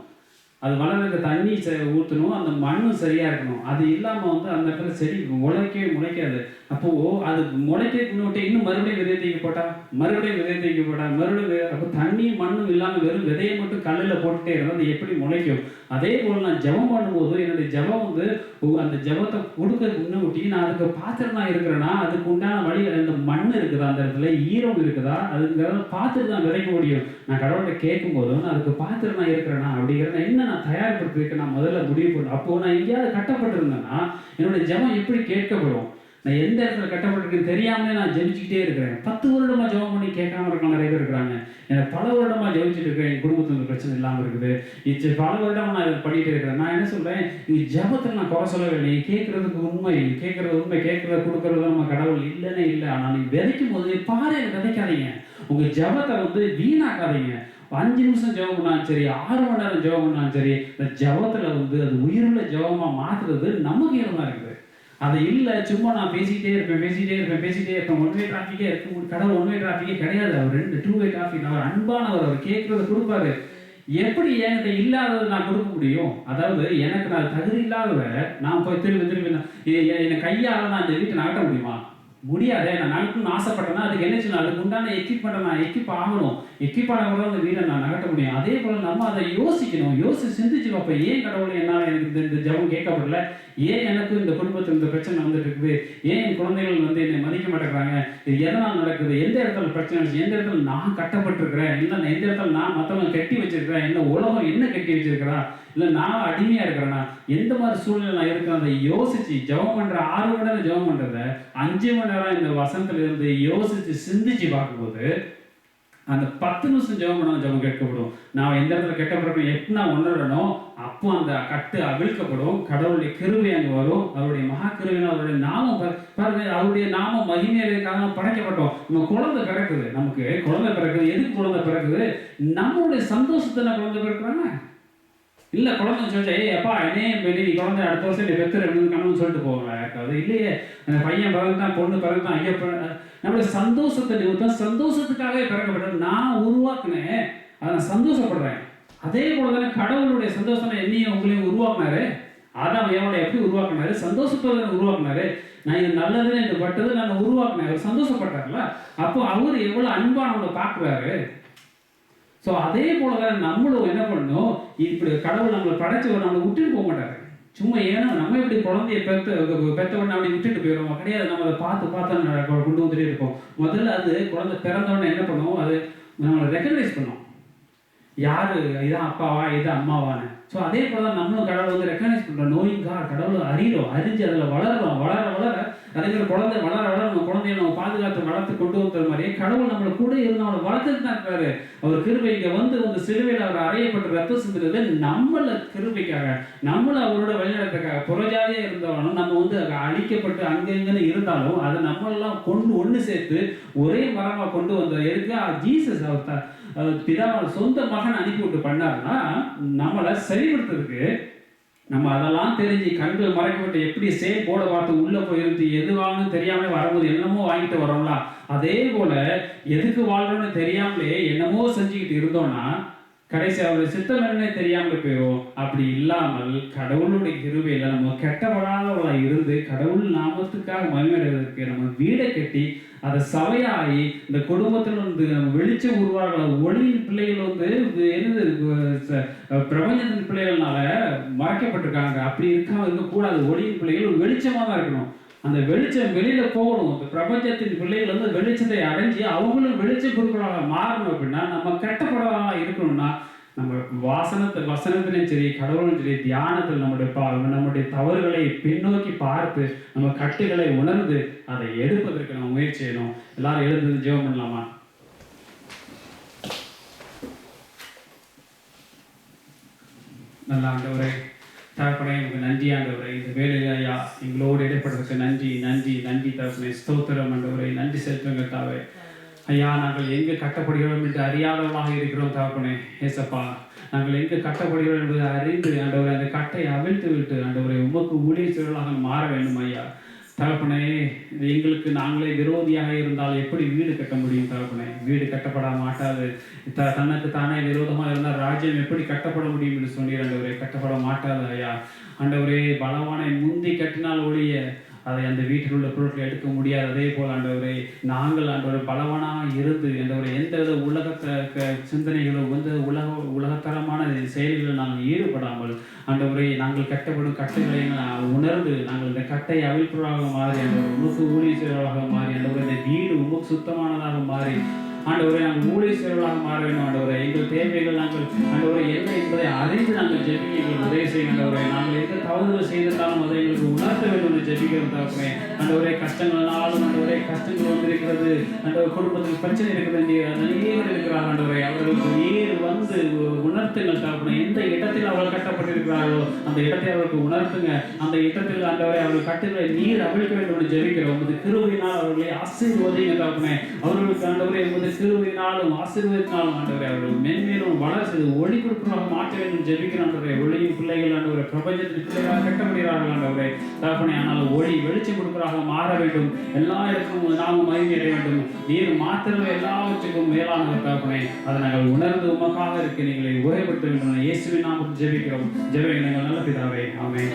அது வளர்றதுக்கு தண்ணி ஊற்றணும், அந்த மண்ணும் சரியா இருக்கணும். அது இல்லாமல் அந்த இடத்துல செடி முளைக்கவே முளைக்காது. அப்போ அது முளைக்க முன்னோட்டே இன்னும் மறுபடியும் விதை தூக்கி போட்டா, மறுபடியும் விதை தூக்கி போட்டா, மறுபடியும் அப்போ தண்ணியும் மண்ணும் இல்லாமல் வெறும் விதையை மட்டும் கல்லில் போட்டுட்டே இருந்தால் அது எப்படி முளைக்கும்? அதே போல் நான் ஜெபம் பண்ணும்போது என்னுடைய ஜெபம் அந்த ஜெபத்தை கொடுக்கறதுக்கு முன்னோட்டி நான் அதுக்கு பாத்திரமா இருக்கிறேன்னா அதுக்கு உண்டான வழி, அந்த மண் இருக்குதா, அந்த இடத்துல ஈரம் இருக்குதா, அதுங்கிறத பார்த்துட்டு தான் விதைக்க முடியும். நான் கடவுள்கிட்ட கேட்கும் போதும் நான் அதுக்கு பாத்திரமா இருக்கிறேன்னா அப்படிங்கிறத என்ன நான் தயார்படுத்திருக்கேன் நான் முதல்ல முடிவு பண்ணேன். அப்போ நான் எங்கேயாவது கட்டப்பட்டிருந்தேன்னா என்னுடைய ஜெபம் எப்படி கேட்கப்படும்? நான் எந்த இடத்துல கட்டப்பட்டிருக்கேன்னு தெரியாமலே நான் ஜெபிச்சுக்கிட்டே இருக்கிறேன். 10 வருடமா ஜெபம் பண்ணி கேட்காம இருக்க நிறைய பேர் இருக்கிறாங்க. எனக்கு பல வருடமா ஜெபிச்சுட்டு இருக்கேன், என் குடும்பத்துக்கு பிரச்சனை இல்லாமல் இருக்குது, பல வருடமா நான் இதை பண்ணிட்டு இருக்கிறேன். நான் என்ன சொல்றேன், நீ ஜெபத்தில் நான் குறை சொல்லவே இல்லை, கேட்கறதுக்கு உண்மை, கேட்கறத கொடுக்கறது நம்ம கடவுள் இல்லைன்னே இல்லை. ஆனால் நீ விதைக்கும் போது பாரு விதைக்காதீங்க, உங்க ஜெபத்தை வீணாக்காதீங்க. 5 நிமிஷம் ஜெபம் பண்ணாலும் சரி, 6 மணி நேரம் ஜெபம் பண்ணாலும் சரி, இந்த ஜெபத்தில் அது உயிருள்ள ஜெபமா மாத்துறது நமக்கு இடமா இருக்குது. அது இல்லை சும்மா நான் பேசிக்கிட்டே இருப்பேன், ஒன்வே டிராஃபிக்கே இருக்கும். கடவுள் ஒன்வே டிராஃபிக்கே கிடையாது, அவர் 2 வே டிராஃபிக். அவர் அன்பானவர், அவர் கேட்கறத கொடுப்பாரு. எப்படி என்கிட்ட இல்லாததை நான் கொடுக்க முடியும்? அதாவது எனக்கு நான் தகுதி இல்லாதவ நான் போய் திரும்பி என்னை கையால் நான் இந்த வீட்டை நகட்ட முடியுமா? முடியாது. நான் நகட்டணும்னு ஆசைப்பட்டேன்னா அதுக்கு என்ன செய்யணும்? அதுக்கு உண்டான எக்யூப்மெண்ட்டை நான் எக்யூப் ஆகணும். எக்யூப்பான கூட அந்த வீடை நான் நகட்ட முடியும். அதே போல் நம்ம அதை யோசிக்கணும், சிந்திச்சு பார்ப்போம். ஏன் கடவுளை என்னால் எனக்கு இந்த ஜெபம் கேட்கப்படல, ஏன் எனக்கு இந்த குடும்பத்தில் இந்த பிரச்சனை வந்துட்டு இருக்குது, ஏன் என் குழந்தைகள் என்னை மதிக்க மாட்டேங்கிறாங்க, இது எதனால் நடக்குது, எந்த இடத்துல பிரச்சனை இருந்துச்சு, எந்த இடத்துல நான் கட்டப்பட்டிருக்கிறேன், இல்லை எந்த இடத்துல நான் மற்றவங்க கட்டி வச்சிருக்கிறேன், என்ன உலகம் என்ன கட்டி வச்சிருக்கிறா, இல்லை நான் அடிமையாக இருக்கிறேன்னா, எந்த மாதிரி சூழ்நிலை நான் இருக்கிறேன், அதை யோசிச்சு ஜெபம் பண்ணுற 6 மணி நேரம் ஜெபம் பண்ணுறத 5 மணி நேரம் இந்த வசனத்துல இருந்து யோசிச்சு சிந்திச்சு பார்க்கும்போது அந்த 10 நிமிஷம் ஜெபம் பண்ண ஜெபம் கேட்கப்படும். நான் எந்த இடத்துல கெட்டப்படும் எப்போ நான் உணரணும், அப்போ அந்த கட்டு அவிழ்க்கப்படும், கடவுளுடைய கிருபை அங்கே வரும், அவருடைய மகா கிருபை, அவருடைய நாமம் பாருங்க, அவருடைய நாமம் மகிமையாக படைக்கப்பட்டோம். நம்ம குழந்தை பிறக்குது, நமக்கு குழந்தை பிறக்குது. எதுக்கு குழந்தை பிறக்குது? நம்மளுடைய சந்தோஷத்தை குழந்தை பிறக்குறாங்க. இல்லை குழந்தை சொல்லிட்டு அப்பா என்னையே நீ குழந்தை அடுத்த வருஷம் நீ பெற்றுறன்னு கணவன் சொல்லிட்டு போவாங்க. யாருக்காவது இல்லையே, பையன் பிறந்தான், பொண்ணு பிறந்தான், ஐயோ நம்மளுடைய சந்தோஷத்தை நிமித்தம் சந்தோஷத்துக்காகவே பிறக்கப்பட்டது. நான் உருவாக்குனேன், அதை நான் சந்தோஷப்படுறேன். அதே போல தானே கடவுளுடைய சந்தோஷம் என்னையும் உங்களையும் உருவாக்குனாரு. ஆதாம் ஏவாளை எப்படி உருவாக்குனாரு? சந்தோஷப்பட உருவாக்குனாரு. நான் இது நல்லதுன்னு எனக்கு பட்டது நான் உருவாக்குனேன், அவர் சந்தோஷப்பட்டார்ல. அப்போ அவர் எவ்வளோ அன்பானவங்களை பார்க்குறாரு. ஸோ அதே போல தான் நம்மளும் என்ன பண்ணணும், இப்படி கடவுள் நம்மளை படைச்சவர் நம்மளை விட்டுட்டு போக மாட்டாரு. சும்மா ஏன்னா நம்ம இப்படி குழந்தைய பெற்றவொடனே அப்படி விட்டுட்டு போயிடுவோம் கிடையாது. நம்ம அதை பார்த்து கொண்டு வந்துட்டே இருப்போம். முதல்ல அது குழந்தை பிறந்தவொடனே என்ன பண்ணுவோம், அது நம்மளை ரெக்கக்னைஸ் பண்ணும், யாரு இதான் அப்பாவா இதான் அம்மாவான்னு. ஸோ அதே போல தான் நம்மளும் கடவுள் ரெக்கக்னைஸ் பண்ணுறோம். நோயிங்கா கடவுளை அறிஞ்சு அதில் வளர்றோம். வளர அதேமாதிரி குழந்தை வளர நம்ம குழந்தைய நம்ம பாதுகாத்து வளர்த்து கொண்டு வந்த மாதிரியே கடவுள் நம்மளை கூட இருந்து அவனை வளர்த்துட்டு தான் இருக்காரு. அவர் கிருபை இங்கே சிலுவையில் அவர் அறையப்பட்டு ரத்தம் சிந்துறது நம்மளை கிருபைக்காக, நம்மளை அவரோட வழிநடத்துக்காக. புறஜாதியாக இருந்தவனும் நம்ம அழிக்கப்பட்டு அங்கங்கன்னு இருந்தாலும் அதை நம்மளெல்லாம் ஒன்று சேர்த்து ஒரே மரமாக கொண்டு வந்தார். எதுக்கு? ஜீசஸ் அவர் பிதாவோட சொந்த மகன் அனுப்பிவிட்டு பண்ணாருன்னா நம்மளை சரிபடுத்துறதுக்கு. நம்ம அதெல்லாம் தெரிஞ்சு கண்கள் மறைக்கப்பட்டு எப்படி சேம் போட பார்த்து உள்ள போயிருந்து எது வாங்கணும்னு தெரியாமலே வரும்போது என்னமோ வாங்கிட்டு வரோம்ல, அதே போல எதுக்கு வாழ்றோம்னு தெரியாமலே என்னமோ செஞ்சுக்கிட்டு இருந்தோம்னா கடைசி அவருடைய சித்தம் என்னன்னே தெரியாமல் போயிடும். அப்படி இல்லாமல் கடவுளுடைய கிருபையில நம்ம கெட்டப்படாதவர்களாக இருந்து கடவுள் நாமத்துக்காக மகிமையடைவதற்கு நம்ம வீடை கட்டி அதை சபையாகி இந்த குடும்பத்தில் வெளிச்சம் உருவாகல. ஒளியின் பிள்ளைகள் என்னது பிரபஞ்சத்தின் பிள்ளைகள்னால மறைக்கப்பட்டிருக்காங்க. அப்படி இருக்கக்கூடாது. ஒளியின் பிள்ளைகள் வெளிச்சமாக தான் இருக்கணும். அந்த வெளிச்சம் வெளியில போகணும். அந்த பிரபஞ்சத்தின் பிள்ளைகள் வெளிச்சத்தை அடைஞ்சு அவங்களும் வெளிச்சம் கொடுக்குறவங்க மாறணும். அப்படின்னா நம்ம கெட்டப்படாத இருக்கணும்னா நம்ம வசனத்திலும் சரி, கடவுளும் சரி, தியானத்தில் நம்முடைய தவறுகளை பின்னோக்கி பார்த்து நம்ம கட்டுகளை உணர்ந்து அதை எடுப்பதற்கு நம்ம முயற்சி செய்யணும். எல்லாரும் எழுந்து ஜெபம் பண்ணலாமா? நல்ல ஆண்டவரே, தகப்பனே, உங்களுக்கு நன்றி ஆண்டவரே. இந்த வேலையில் ஐயா எங்களோடு இடைப்படுறதுக்கு நன்றி நன்றி நன்றி தகப்பனே. ஸ்தோத்திரம் ஆண்டவரே, நன்றி செலுத்துங்கத்தாவே. ஐயா, நாங்கள் எங்கே கட்டப்படுகிறோம் என்று அறியாதவர்களாக இருக்கிறோம் தகப்பனே. ஏசப்பா, நாங்கள் எங்கே கட்டப்படுகிறோம் என்பதை அறிந்து ஆண்டவரை அந்த கட்டை அவிழ்த்து விட்டு ஆண்டவரை உமக்கு ஊழியர்களாக மாற வேண்டும் ஐயா. தகப்பனே, இது எங்களுக்கு நாங்களே விரோதியாக இருந்தால் எப்படி வீடு கட்ட முடியும் தகப்பனே? வீடு கட்டப்பட மாட்டாது. தனக்கு தானே விரோதமாக இருந்தால் ராஜ்யம் எப்படி கட்டப்பட முடியும் என்று சொன்னீர் ஆண்டவரே. கட்டப்பட மாட்டாது ஐயா. ஆண்டவரே, பலவானை முந்தி கட்டினால் ஒழிய அதை அந்த வீட்டில் உள்ள பொருட்களை எடுக்க முடியாது. அதே போல் ஆண்டவரே, நாங்கள் ஆண்டவரை பலவனாக இருந்து ஆண்டவரை எந்தவித சிந்தனைகளோ உலகத்தரமான செயல்களில் நாங்கள் ஈடுபடாமல் ஆண்டவரை நாங்கள் கட்டப்படும் கட்டைகளை உணர்ந்து நாங்கள் இந்த கட்டை அவிழ்ப்பதாக மாறி ஆண்டவர் உமக்கு ஊழியர்களாக மாறி ஆண்டவரை இந்த வீடு உமக்கு சுத்தமானதாக மாறி ஆண்டவரை நாங்கள் ஊழியர்களாக மாற வேண்டும். ஆண்டவரை எங்கள் தேவைகள் நாங்கள் ஆண்டவரை என்ன என்பதை அறிந்து நாங்கள் ஜெபிக்க எங்களுக்கு உதவி செய்யும். ஆண்டவரை நாங்கள் எந்த தவறுகள் செய்திருந்தாலும் அதை எங்களுக்கு உணர்த்த வேண்டும் என்று ஜெபிக்கிறோம் தகப்பனே. ஆண்டவரை கஷ்டங்களாலும் ஆண்டவரை கஷ்டங்கள் வந்திருக்கிறது, ஆண்டவர் குடும்பத்தில் பிரச்சனை இருக்கிறது, அநேகர் இருக்கிறார் ஆண்டவரை. அவர்களுக்கு நீர் வந்து உணர்த்துங்கள் தகப்பனே. எந்த இடத்தில் அவர்கள் கட்டப்பட்டிருக்கிறார்களோ அந்த இடத்தை அவர்களுக்கு உணர்த்துங்க. அந்த இடத்தில் ஆண்டவரை அவர்கள் கட்டுகளை நீர் அவிழ்க்க வேண்டும் என்று ஜெபிக்கிறோம். உமது கிருபையினால் அவர்களை ஆசீர்வதிங்க தகப்பனே. அவர்களுக்கு ஆண்டவரை உமது கிருபையினாலும் ஆசீர்வதினாலும் ஆண்டவரை அவர்கள் மென்மேலும் வளர்ச்சி ஒளி கொடுக்கிறதாக மாற்ற வேண்டும் ஜெபிக்கிறோம் ஆண்டவரை. ஒளியின் பிள்ளைகள் ஆண்டவரை பிரபஞ்சத்தின் பிள்ளைகளாக கட்டப்படுகிறார்கள் ஆண்டவரை தகப்பனே. ஆனால் ஒளி வெளிச்சம் கொடுக்கிறதாக மாற வேண்டும். எல்லா இடத்துக்கும் நாமும் மகிமை அடைய வேண்டும். நீர் மாத்திரமே எல்லாவற்றுக்கும் மேலானவர் தகப்பனே. அதை நாங்கள் உணர்ந்து உமக்காக இருக்க நீங்களை உரைப்படுத்த வேண்டும். இயேசுவின் நாமத்தில் ஜெபிக்கிறோம். ஜெபம் எங்கள் நல்ல பிதாவே, ஆமென்.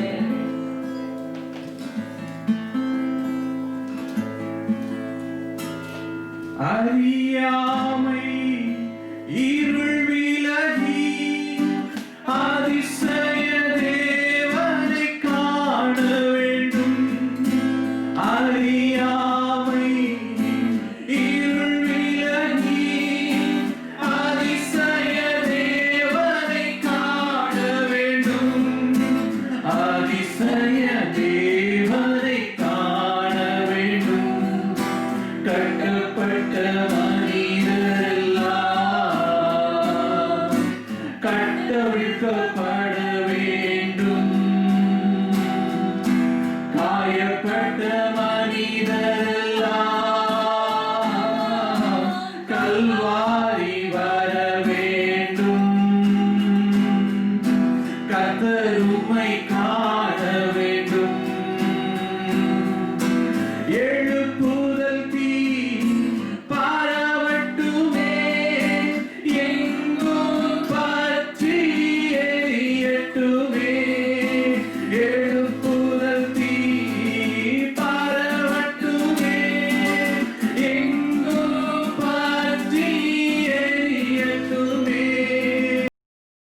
அறியாமை இருள் விலகி அதிசய தேவனை காண வேண்டும். அறியாமை இருள் விலகி அதிசய தேவனை காண வேண்டும். அதிசய தேவனை காண வேண்டும். கட்டப்பட்ட மனிதரெல்லாம் கட்டவிழ்க்கப்பட